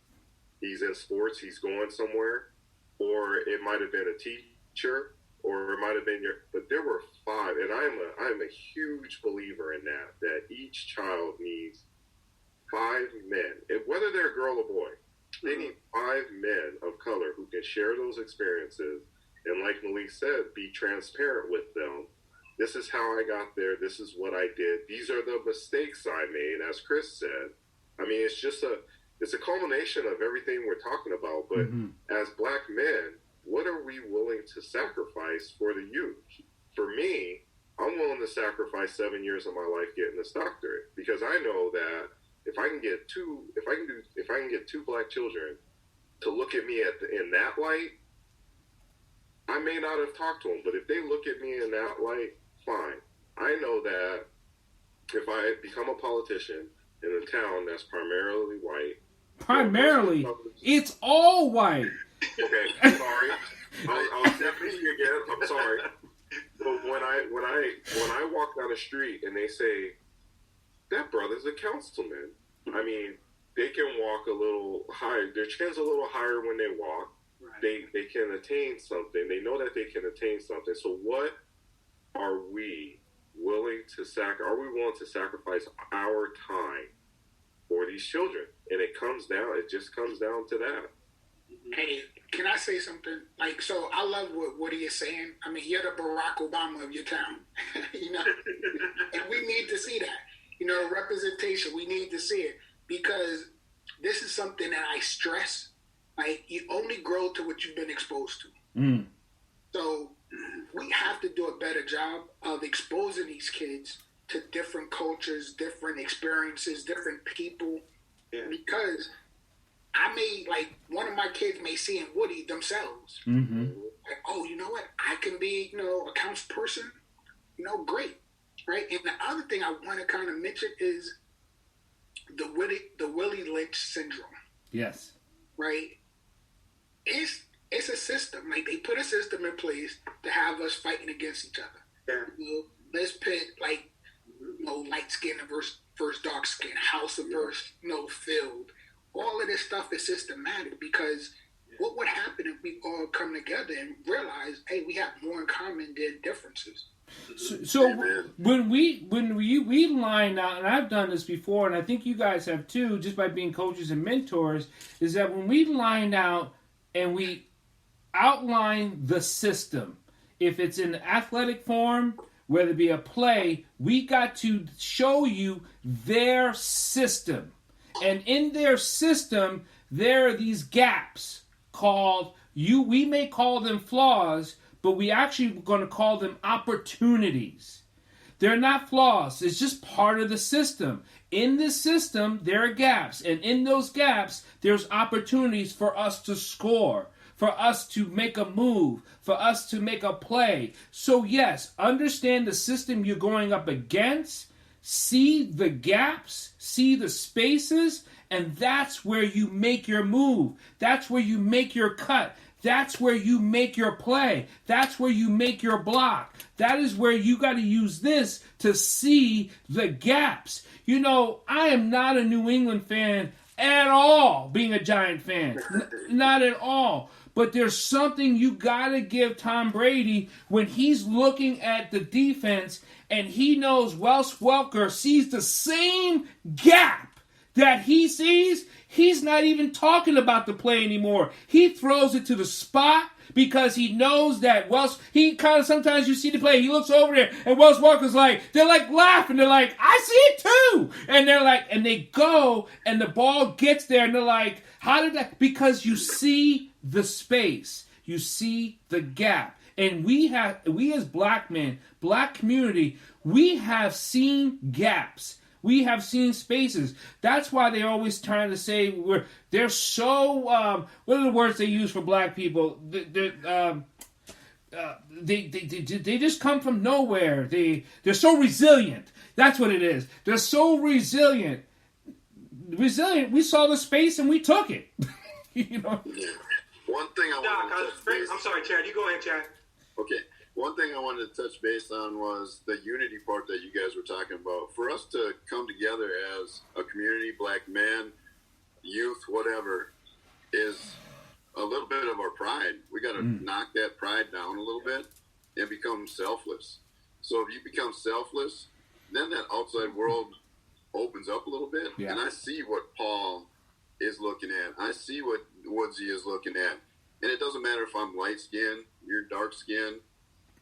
He's in sports, he's going somewhere. Or it might have been a teacher, or it might have been but there were 5, and I'm a huge believer in that each child needs 5 men, and whether they're a girl or boy, they need 5 men of color who can share those experiences, and like Malik said, be transparent with them. This is how I got there. This is what I did. These are the mistakes I made, as Chris said. I mean, it's a culmination of everything we're talking about, but as black men, what are we willing to sacrifice for the youth? For me, I'm willing to sacrifice 7 years of my life getting this doctorate, because I know that if I can get two black children to look at me in that light, I may not have talked to them, but if they look at me in that light, fine. I know that if I become a politician in a town that's primarily white, it's all white. Okay, sorry. I'll definitely again. I'm sorry. But when I walk down the street and they say that brother's a councilman, I mean, they can walk a little higher. Their chin's a little higher when they walk. Right. They can attain something. They know that they can attain something. So what are we willing to Are we willing to sacrifice our time for these children? And it just comes down to that. Hey, can I say something? Like, so I love what Woody is saying. I mean, you're the Barack Obama of your town, you know, and we need to see that, you know, representation. We need to see it because this is something that I stress. Like, you only grow to what you've been exposed to. Mm. So we have to do a better job of exposing these kids to different cultures, different experiences, different people, because one of my kids may see in Woody themselves. Mm-hmm. Like, oh, you know what? I can be, you know, a council person, you know, great, right? And the other thing I want to kind of mention is the Willie Lynch syndrome. Yes. Right? It's a system. Like, they put a system in place to have us fighting against each other. Yeah. You know, let's pit, like, you know, light skin versus dark skin, house versus, you know, field. All of this stuff is systematic because what would happen if we all come together and realize, hey, we have more in common than differences? So when we line out, and I've done this before, and I think you guys have too, just by being coaches and mentors, is that when we line out and we outline the system, if it's in athletic form, whether it be a play, we got to show you their system. And in their system, there are these gaps we may call them flaws, but we actually going to call them opportunities. They're not flaws. It's just part of the system. In this system, there are gaps. And in those gaps, there's opportunities for us to score, for us to make a move, for us to make a play. So yes, understand the system you're going up against, see the gaps, see the spaces, and that's where you make your move. That's where you make your cut. That's where you make your play. That's where you make your block. That is where you got to use this to see the gaps. You know, I am not a New England fan at all, being a Giant fan. Not at all. But there's something you got to give Tom Brady when he's looking at the defense and he knows Wes Welker sees the same gap that he sees. He's not even talking about the play anymore. He throws it to the spot because he knows that sometimes you see the play, he looks over there and Wes Welker's like, they're like laughing. They're like, I see it too. And they're like, and they go and the ball gets there and they're like, how did that? Because you see the space. You see the gap. And we as black men, black community, we have seen gaps. We have seen spaces. That's why they're always trying to say they're so. What are the words they use for black people? They just come from nowhere. They're so resilient. That's what it is. They're so resilient. Resilient. We saw the space and we took it. You know. Yeah. One thing I'm sorry, Chad. You go ahead, Chad. Okay. One thing I wanted to touch base on was the unity part that you guys were talking about. For us to come together as a community, black men, youth, whatever, is a little bit of our pride. We got to knock that pride down a little bit and become selfless. So if you become selfless, then that outside world opens up a little bit. Yeah. And I see what Paul is looking at. I see what Woodsy is looking at. And it doesn't matter if I'm light-skinned, you're dark-skinned.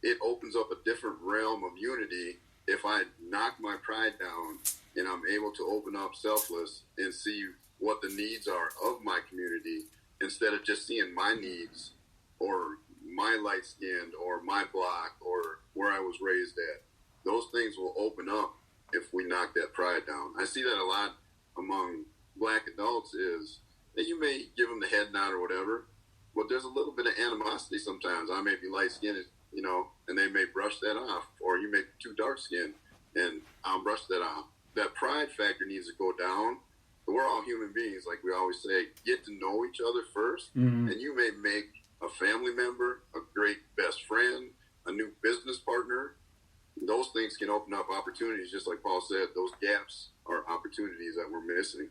It opens up a different realm of unity if I knock my pride down and I'm able to open up selfless and see what the needs are of my community instead of just seeing my needs or my light-skinned or my block or where I was raised at. Those things will open up if we knock that pride down. I see that a lot among black adults is that you may give them the head nod or whatever, but there's a little bit of animosity sometimes. I may be light-skinned, you know, and they may brush that off, or you may be too dark-skinned, and I'll brush that off. That pride factor needs to go down. We're all human beings, like we always say. Get to know each other first, and you may make a family member, a great best friend, a new business partner. Those things can open up opportunities, just like Paul said. Those gaps are opportunities that we're missing.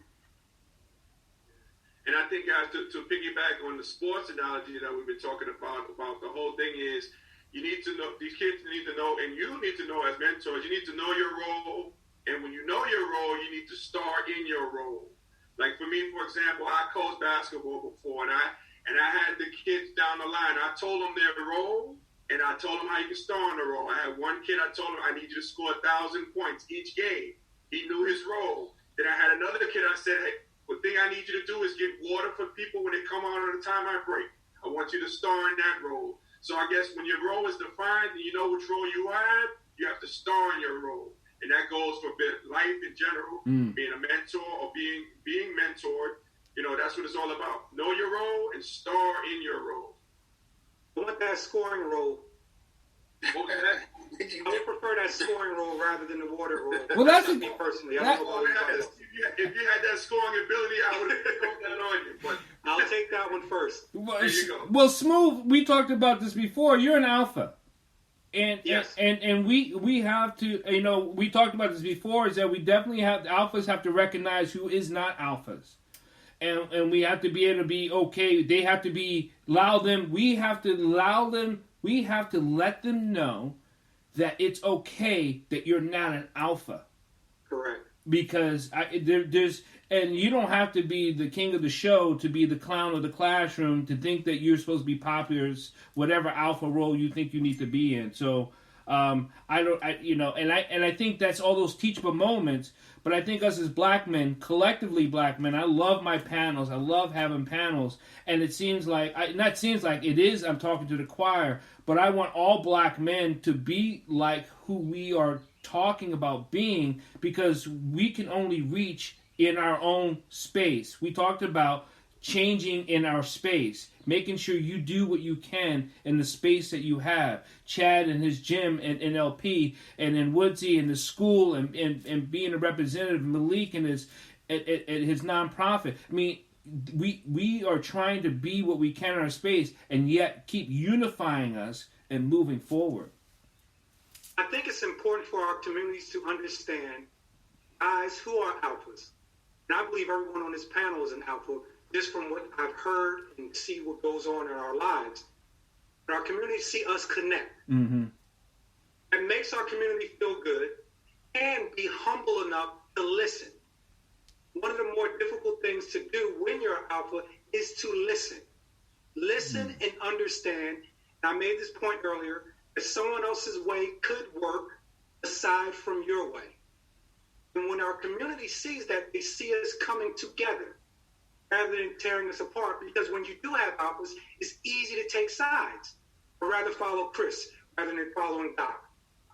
And I think, guys, to piggyback on the sports analogy that we've been talking about the whole thing is you need to know, these kids need to know, and you need to know as mentors, you need to know your role. And when you know your role, you need to start in your role. Like for me, for example, I coached basketball before, and I had the kids down the line. I told them their role, and I told them how you can star on the role. I had one kid, I told him, I need you to score 1,000 points each game. He knew his role. Then I had another kid, I said, hey, the thing I need you to do is get water for people when they come out on the time I break. I want you to star in that role. So I guess when your role is defined and you know which role you have to star in your role. And that goes for life in general, being a mentor or being mentored. You know, that's what it's all about. Know your role and star in your role. I want that scoring role. Okay. I would prefer that scoring role rather than the water role. Well, that's me personally. I don't know about you guys. If you had that scoring ability, I would have put that on you. But I'll take that one first. there you go. Well, Smooth, we talked about this before. You're an alpha. And Yes. and we have to, you know, we talked about this before, is that we definitely have, alphas have to recognize who is not alphas. And we have to be able to be okay. They have to be, we have to let them know that it's okay that you're not an alpha. Correct. Because there's, and you don't have to be the king of the show to be the clown of the classroom to think that you're supposed to be popular, whatever alpha role you think you need to be in. So and I think that's all those teachable moments. But I think us as black men, collectively black men, I love my panels. I love having panels, and it seems like I'm talking to the choir, but I want all black men to be like who we are talking about being, because we can only reach in our own space. We talked about changing in our space, making sure you do what you can in the space that you have. Chad and his gym and LP, and then Woodsy and the school, and being a representative, Malik and his nonprofit. I mean, we are trying to be what we can in our space, and yet keep unifying us and moving forward. I think it's important for our communities to understand guys who are alphas. And I believe everyone on this panel is an alpha, just from what I've heard and see what goes on in our lives. But our community see us connect. Mm-hmm. It makes our community feel good and be humble enough to listen. One of the more difficult things to do when you're an alpha is to listen. Listen and understand. And I made this point earlier, that someone else's way could work aside from your way. And when our community sees that, they see us coming together rather than tearing us apart. Because when you do have alphas, it's easy to take sides, or rather follow Chris rather than following Doc.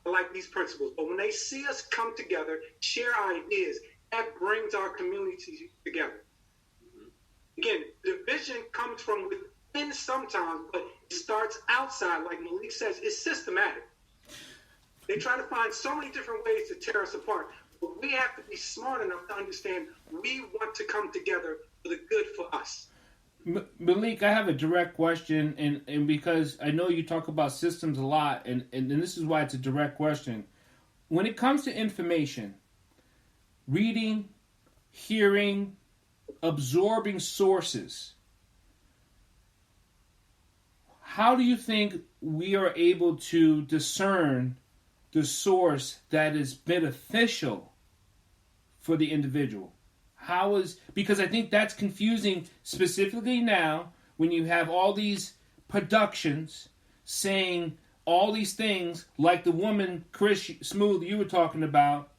I like these principles. But when they see us come together, share ideas, that brings our community together. Again, division comes from within sometimes, but it starts outside. Like Malik says, it's systematic. They try to find so many different ways to tear us apart. But we have to be smart enough to understand we want to come together for the good for us. Malik, I have a direct question, and because I know you talk about systems a lot, and this is why it's a direct question. When it comes to information, reading, hearing, absorbing sources, how do you think we are able to discern the source that is beneficial for the individual? Because I think that's confusing, specifically now when you have all these productions saying all these things, like the woman, Chris Smooth, you were talking about.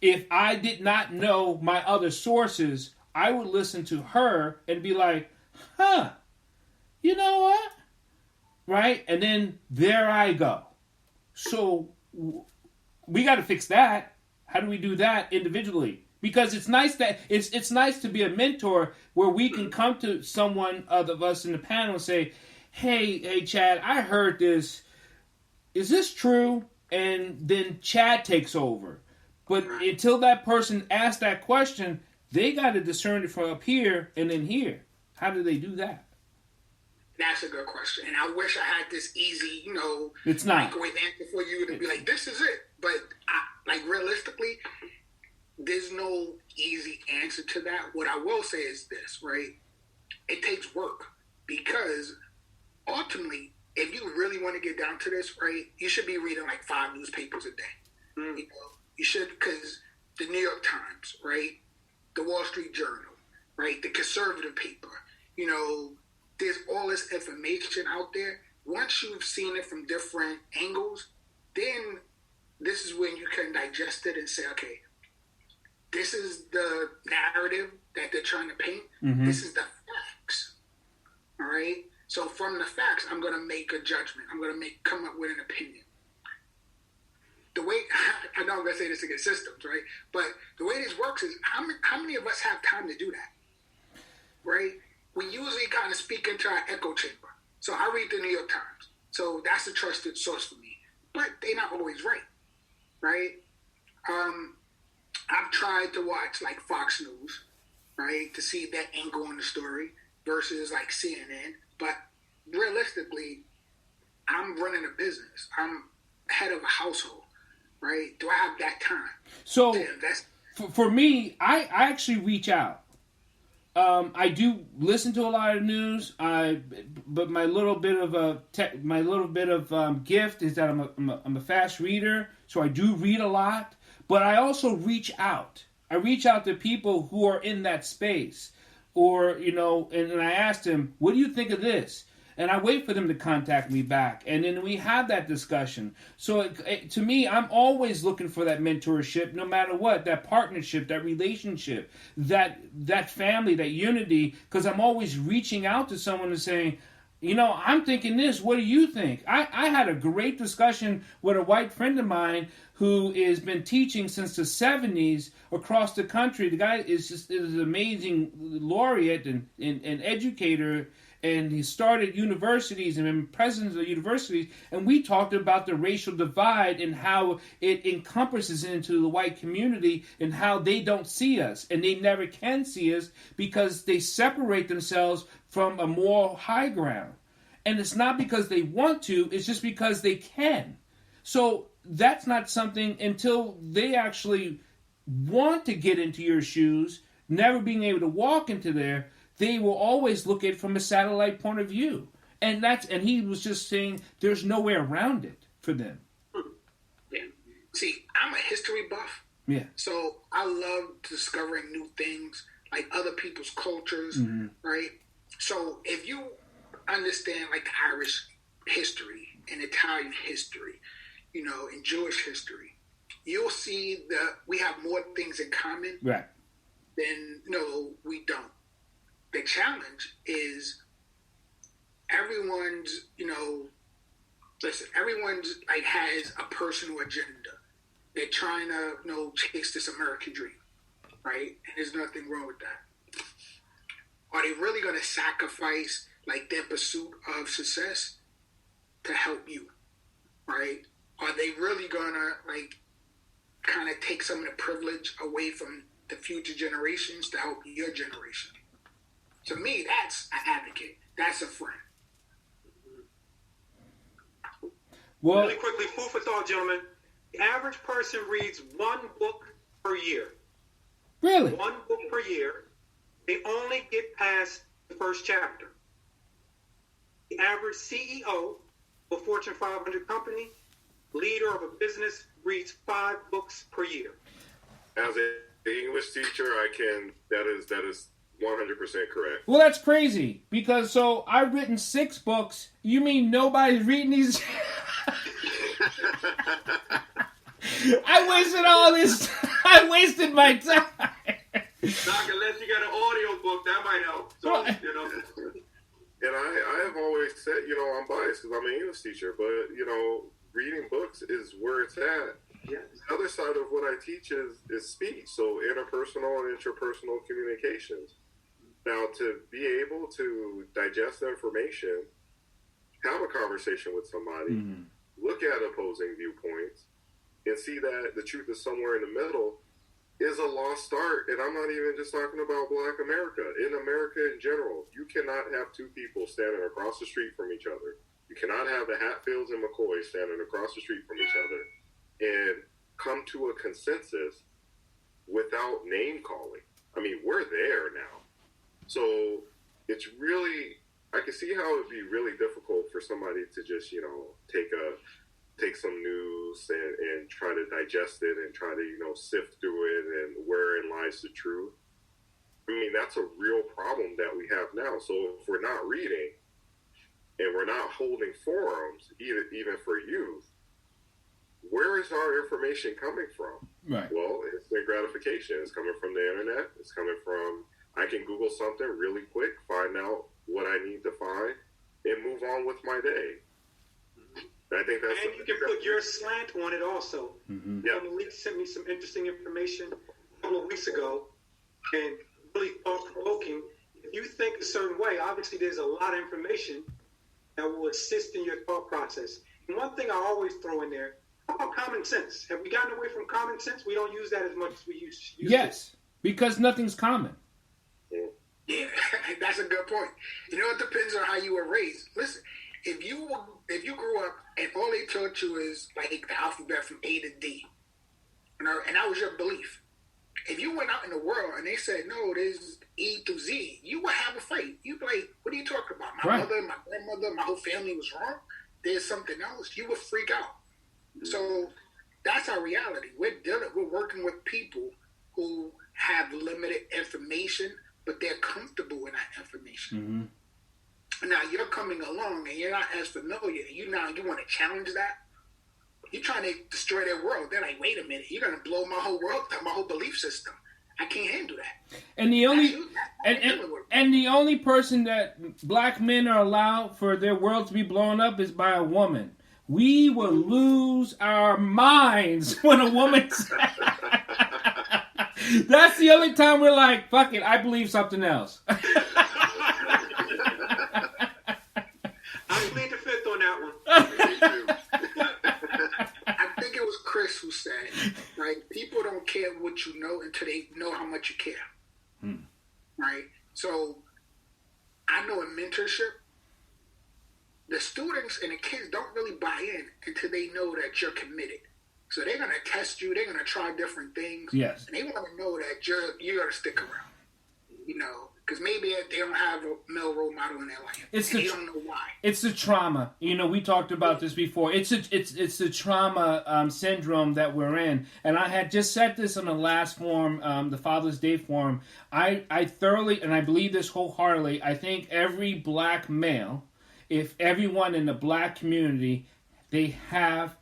If I did not know my other sources, I would listen to her and be like, you know what? Right? And then there I go. So we got to fix that. How do we do that individually? Because it's nice that it's nice to be a mentor where we can come to someone of us in the panel and say, hey, Chad, I heard this. Is this true? And then Chad takes over. But until that person asks that question, they got to discern it from up here and then here. How do they do that? That's a good question. And I wish I had this easy, it's not microwave answer for you to be like, this is it. But realistically, there's no easy answer to that. What I will say is this, right? It takes work because ultimately, if you really want to get down to this, right, you should be reading like 5 newspapers a day. You should, because the New York Times, right, the Wall Street Journal, right, the conservative paper, there's all this information out there. Once you've seen it from different angles, then this is when you can digest it and say, okay, this is the narrative that they're trying to paint. Mm-hmm. This is the facts. All right? So from the facts, I'm going to make a judgment. I'm going to come up with an opinion. The way, I know I'm going to say this against systems, right? But the way this works is, how many of us have time to do that? Right? We usually kind of speak into our echo chamber. So I read the New York Times. So that's a trusted source for me. But they're not always right. Right? I've tried to watch like Fox News, right, to see that angle on the story versus like CNN. But realistically, I'm running a business. I'm head of a household, right? Do I have that time so to invest? For me, I actually reach out. I do listen to a lot of news. But my little bit of gift is that I'm a fast reader, so I do read a lot. But I also reach out. I reach out to people who are in that space, or and I ask them, "What do you think of this?" And I wait for them to contact me back, and then we have that discussion. So to me, I'm always looking for that mentorship, no matter what, that partnership, that relationship, that family, that unity, because I'm always reaching out to someone and saying, I'm thinking this. What do you think? I had a great discussion with a white friend of mine who has been teaching since the 70s across the country. The guy is an amazing laureate and educator, and he started universities and been president of universities. And we talked about the racial divide and how it encompasses into the white community and how they don't see us, and they never can see us because they separate themselves from a moral high ground. And it's not because they want to, it's just because they can. So that's not something, until they actually want to get into your shoes, never being able to walk into there, they will always look at it from a satellite point of view. And he was just saying there's no way around it for them. Yeah. See, I'm a history buff. Yeah. So I love discovering new things, like other people's cultures, right? So if you understand like the Irish history and Italian history, and Jewish history, you'll see that we have more things in common Right. than we don't. The challenge is everyone's like has a personal agenda. They're trying to chase this American dream, right? And there's nothing wrong with that. Are they really going to sacrifice like their pursuit of success to help you, right? Are they really going to like kind of take some of the privilege away from the future generations to help your generation? To me, that's an advocate. That's a friend. Well, Really quickly, food for thought, gentlemen. The average person reads 1 book per year. really? 1 book per year. They only get past the first chapter. The average CEO of a Fortune 500 company, leader of a business, reads 5 books per year. As an English teacher, that is 100% correct. Well, that's crazy, because I've written 6 books. You mean nobody's reading these? I wasted all this. I wasted my time. Doc, unless you got an audio book, that might help. So, And I have always said, I'm biased because I'm an English teacher, but, reading books is where it's at. Yes. The other side of what I teach is speech, so interpersonal and interpersonal communications. Now, to be able to digest information, have a conversation with somebody, look at opposing viewpoints, and see that the truth is somewhere in the middle is a lost art. And I'm not even just talking about Black America. In America in general, you cannot have two people standing across the street from each other. You cannot have the Hatfields and McCoys standing across the street from each other and come to a consensus without name calling. I mean, we're there now. So it's really, I can see how it'd be really difficult for somebody to just, take some news and try to digest it and try to, sift through it and wherein lies the truth. I mean, that's a real problem that we have now. So if we're not reading and we're not holding forums, even for youth, where is our information coming from? Right. Well, instant gratification. It's coming from the internet. It's coming from, I can Google something really quick, find out what I need to find, and move on with my day. I think that's... And you can put your slant on it also. Yeah. Malik sent me some interesting information a couple of weeks ago, and really thought-provoking. If you think a certain way, obviously there's a lot of information that will assist in your thought process. And one thing I always throw in there, how about common sense? Have we gotten away from common sense? We don't use that as much as we used to. Yes, because nothing's common. Yeah, that's a good point. It depends on how you were raised. Listen, if you grew up and all they taught you is like the alphabet from A to D, and that was your belief. If you went out in the world and they said, no, there's E through Z, you would have a fight. You'd be like, what are you talking about? My mother, my grandmother, my whole family was wrong. There's something else. You would freak out. So that's our reality. We're working with people who have limited information, but they're comfortable in that information. Now you're coming along and you're not as familiar. You want to challenge that. You're trying to destroy their world. They're like, wait a minute, you're gonna blow my whole world up, my whole belief system. I can't handle that. And the only person that Black men are allowed for their world to be blown up is by a woman. We will lose our minds when a woman. That's the only time we're like, fuck it, I believe something else. I plead the fifth on that one. I think it was Chris who said, right, people don't care what you know until they know how much you care. Right? So I know in mentorship, the students and the kids don't really buy in until they know that you're committed. So they're going to test you. They're going to try different things. Yes. And they want to know that you're going to stick around. Because maybe they don't have a male role model in their life. They don't know why. It's the trauma. We talked about this before. It's the trauma syndrome that we're in. And I had just said this on the last forum, the Father's Day forum. I thoroughly, and I believe this wholeheartedly, I think every Black male, if everyone in the Black community, they have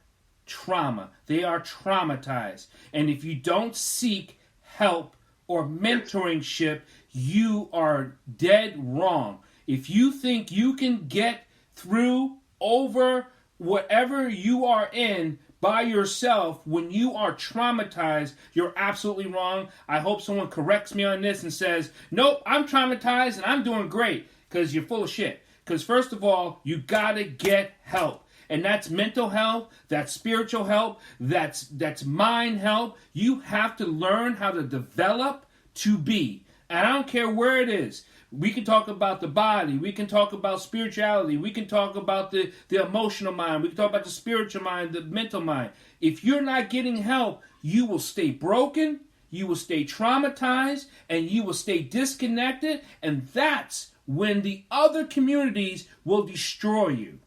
trauma. They are traumatized. And if you don't seek help or mentoringship, you are dead wrong. If you think you can get through over whatever you are in by yourself when you are traumatized, you're absolutely wrong. I hope someone corrects me on this and says, nope, I'm traumatized and I'm doing great, because you're full of shit. Because first of all, you gotta get help. And that's mental health, that's spiritual help, that's mind help. You have to learn how to develop to be. And I don't care where it is. We can talk about the body. We can talk about spirituality. We can talk about the emotional mind. We can talk about the spiritual mind, the mental mind. If you're not getting help, you will stay broken, you will stay traumatized, and you will stay disconnected. And that's when the other communities will destroy you.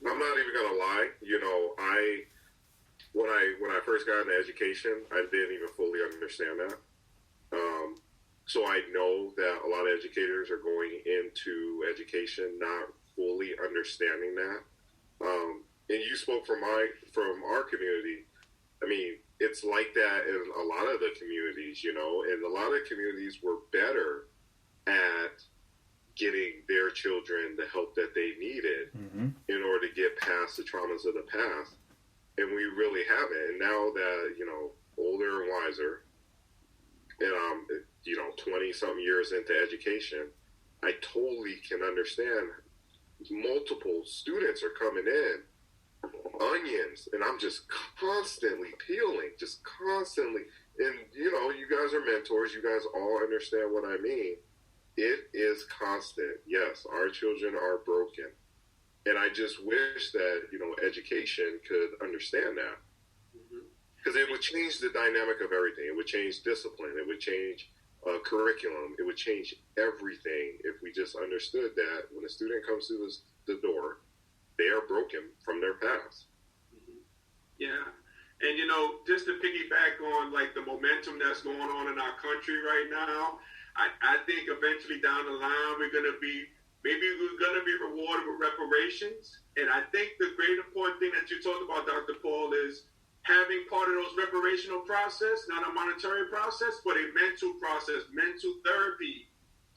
I'm not even gonna lie. When I first got into education, I didn't even fully understand that. So I know that a lot of educators are going into education not fully understanding that. And you spoke from our community. I mean, it's like that in a lot of the communities, and a lot of communities were better at getting their children the help that they needed in order to get past the traumas of the past. and we really haven't. And now that, you know, older and wiser, and you know, 20 something years into education, I totally can understand. Multiple students are coming in, onions, and I'm just constantly peeling, just constantly. And you know, you guys are mentors, you guys all understand what I mean. It is constant. Yes, our children are broken, and I just wish that, you know, education could understand that, because it would change the dynamic of everything. It would change discipline, it would change curriculum, it would change everything if we just understood that when a student comes through the door, they are broken from their past. Yeah. And, you know, just to piggyback on, like, the momentum that's going on in our country right now, I think eventually down the line we're going to be rewarded with reparations. And I think the great important thing that you talked about, Dr. Paul, is having part of those reparational process, not a monetary process, but a mental process, mental therapy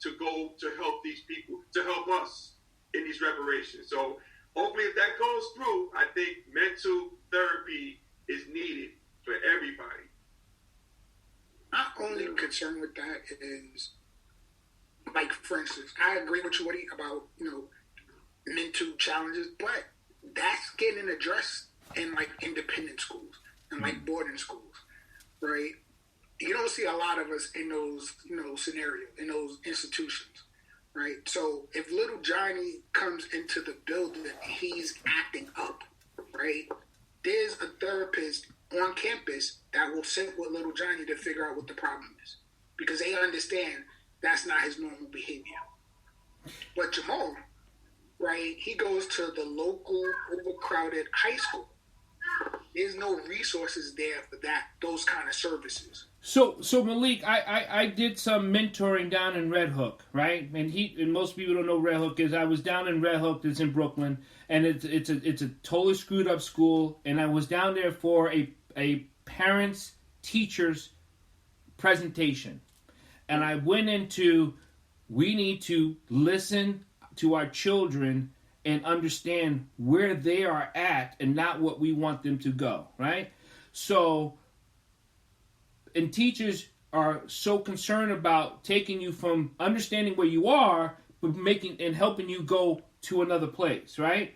to go to help these people, to help us in these reparations. So hopefully if that goes through, I think mental therapy is needed for everybody. My only concern with that is, like, for instance, I agree with you, Woody, about, you know, mental challenges, but that's getting addressed in, like, independent schools and, like, boarding schools, right? You don't see a lot of us in those, you know, scenarios, in those institutions, right? So if little Johnny comes into the building and he's acting up, right, there's a therapist on campus that will sit with little Johnny to figure out what the problem is, because they understand that's not his normal behavior. But Jamal, right, he goes to the local overcrowded high school. There's no resources there for those kind of services. So Malik, I did some mentoring down in Red Hook, right? And most people don't know Red Hook is. I was down in Red Hook, that's in Brooklyn, and it's a totally screwed up school. And I was down there for a parents teachers presentation, and I went into, we need to listen to our children and understand where they are at and not what we want them to go, right? So, and teachers are so concerned about taking you from understanding where you are, but making and helping you go to another place, right?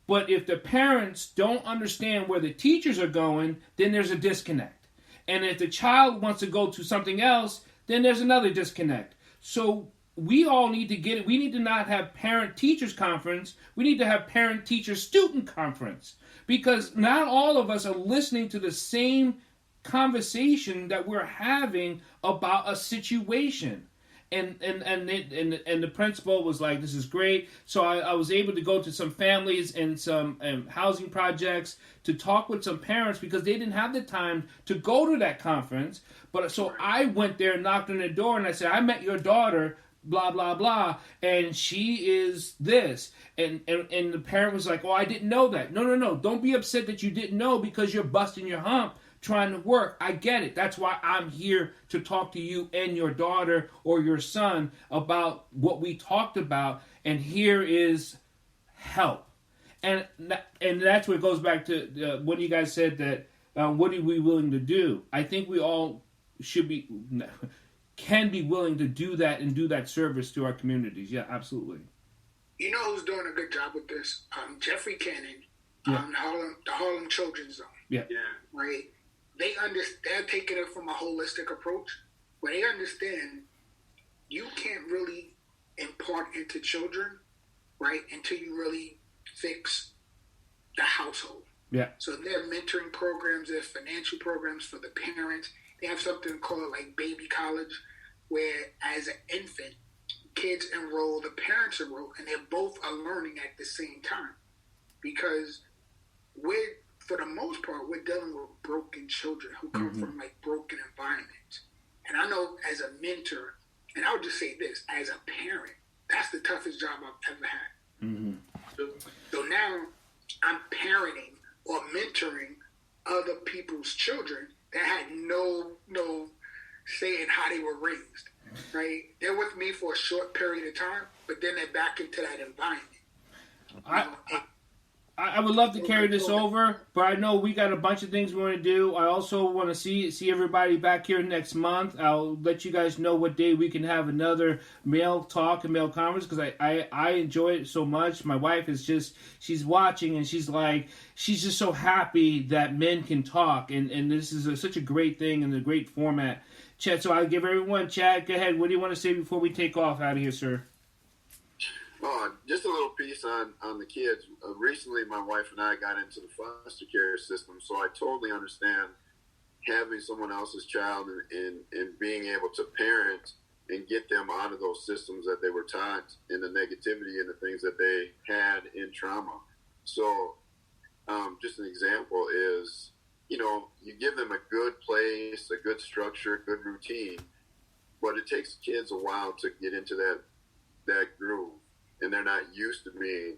But if the parents don't understand where the teachers are going, then there's a disconnect. And if the child wants to go to something else, then there's another disconnect. So we all need to get it. We need to not have parent-teachers conference. We need to have parent-teacher-student conference, because not all of us are listening to the same conversation that we're having about a situation. And the principal was like, this is great. So I was able to go to some families and some housing projects to talk with some parents, because they didn't have the time to go to that conference. But so I went there and knocked on the door and I said, I met your daughter, blah, blah, blah, and she is this. And the parent was like, oh, I didn't know that. No. Don't be upset that you didn't know because you're busting your hump trying to work. I get it. That's why I'm here to talk to you and your daughter or your son about what we talked about, and here is help. And that's what goes back to what you guys said, that what are we willing to do? I think we all can be willing to do that and do that service to our communities. Yeah, absolutely. You know who's doing a good job with this? Jeffrey Cannon, the Harlem Children's Zone. Yeah. Right? They're taking it from a holistic approach, where they understand you can't really impart into children, right, until you really fix the household. Yeah. So they're mentoring programs, they're financial programs for the parents. They have something called like baby college, where as an infant, kids enroll, the parents enroll, and they're both are learning at the same time. Because for the most part, we're dealing with broken children who come from like broken environments. And I know as a mentor, and I would just say this, as a parent, that's the toughest job I've ever had. Mm-hmm. So now I'm parenting or mentoring other people's children that had no say in how they were raised, right? They're with me for a short period of time, but then they're back into that environment. I would love to carry this over, but I know we got a bunch of things we want to do. I also want to see everybody back here next month. I'll let you guys know what day we can have another male talk and male conference, because I enjoy it so much. My wife is she's watching, and she's just so happy that men can talk, and this is such a great thing and a great format. Chad, so I'll give everyone, Chad, go ahead. What do you want to say before we take off out of here, sir? Just a little piece on the kids. Recently, my wife and I got into the foster care system, so I totally understand having someone else's child and being able to parent and get them out of those systems that they were taught, and the negativity and the things that they had in trauma. So just an example is, you give them a good place, a good structure, good routine, but it takes kids a while to get into that groove. And they're not used to being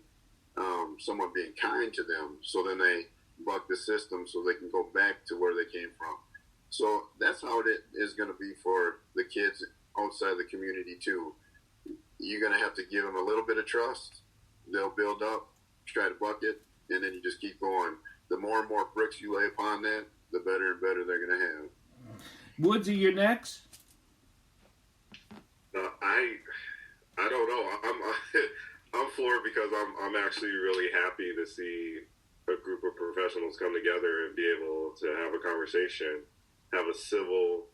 someone being kind to them. So then they buck the system so they can go back to where they came from. So that's how it is going to be for the kids outside the community too. You're going to have to give them a little bit of trust. They'll build up, try to buck it, and then you just keep going. The more and more bricks you lay upon that, the better and better they're going to have. Woodsy, you're next. I don't know. I'm floored because I'm actually really happy to see a group of professionals come together and be able to have a conversation, have a civil,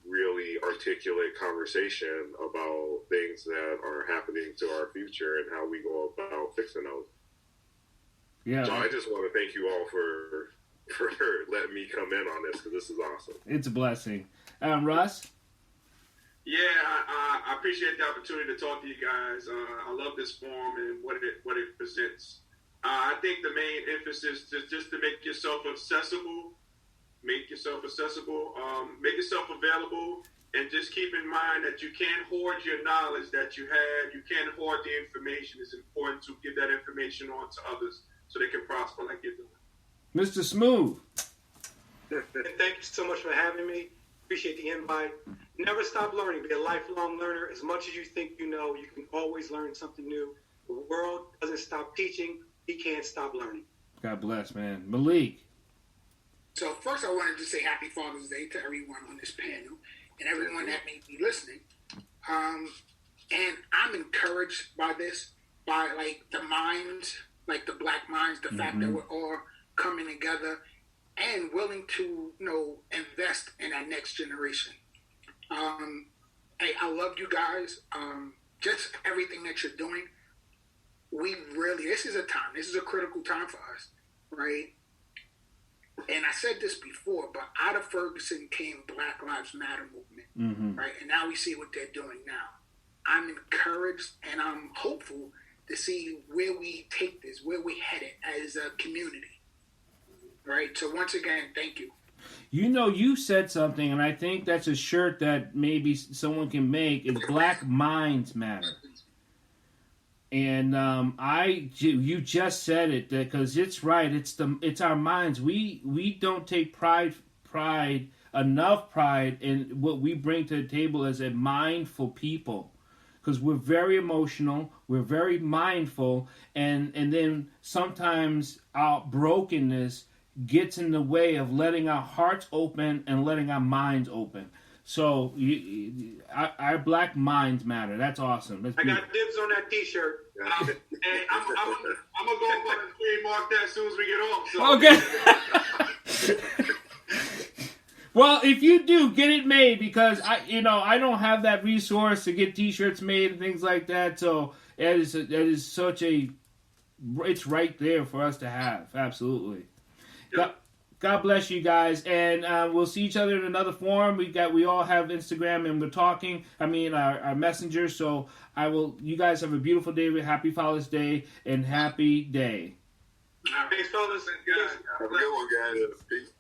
really articulate conversation about things that are happening to our future and how we go about fixing those. Yeah. So I just want to thank you all for letting me come in on this, because this is awesome. It's a blessing. Russ? Yeah, I appreciate the opportunity to talk to you guys. I love this forum and what it presents. I think the main emphasis is just to make yourself accessible, make yourself available, and just keep in mind that you can't hoard your knowledge that you have. You can't hoard the information. It's important to give that information on to others so they can prosper like you're doing. Mr. Smooth. Thank you so much for having me. Appreciate the invite. Never stop learning. Be a lifelong learner. As much as you think you know, you can always learn something new. The world doesn't stop teaching. We can't stop learning. God bless, man. Malik. So first I wanted to say Happy Father's Day to everyone on this panel and everyone that may be listening. And I'm encouraged by this, by the minds, the black minds, the fact that we're all coming together and willing to, invest in our next generation. Hey, I love you guys. Just everything that you're doing. This is a critical time for us, right? And I said this before, but out of Ferguson came Black Lives Matter movement, right? And now we see what they're doing now. I'm encouraged and I'm hopeful to see where we take this, where we headed as a community, right? So once again, thank you. You said something, and I think that's a shirt that maybe someone can make, is Black Minds Matter. And you just said it, because it's right. It's our minds. We don't take enough pride in what we bring to the table as a mindful people, because we're very emotional, we're very mindful, and then sometimes our brokenness gets in the way of letting our hearts open and letting our minds open. So our black minds matter. That's awesome. I got dibs on that T-shirt. And I'm gonna go up and trademark that as soon as we get off. So. Okay. Well, if you do, get it made, because I don't have that resource to get T-shirts made and things like that. So that is such a, it's right there for us to have. Absolutely. Yep. God bless you guys, and we'll see each other in another forum. We all have Instagram, and we're talking. Our messenger. So you guys have a beautiful day. Happy Father's Day and happy day. Thanks, fellas. Have a good one, guys. Peace.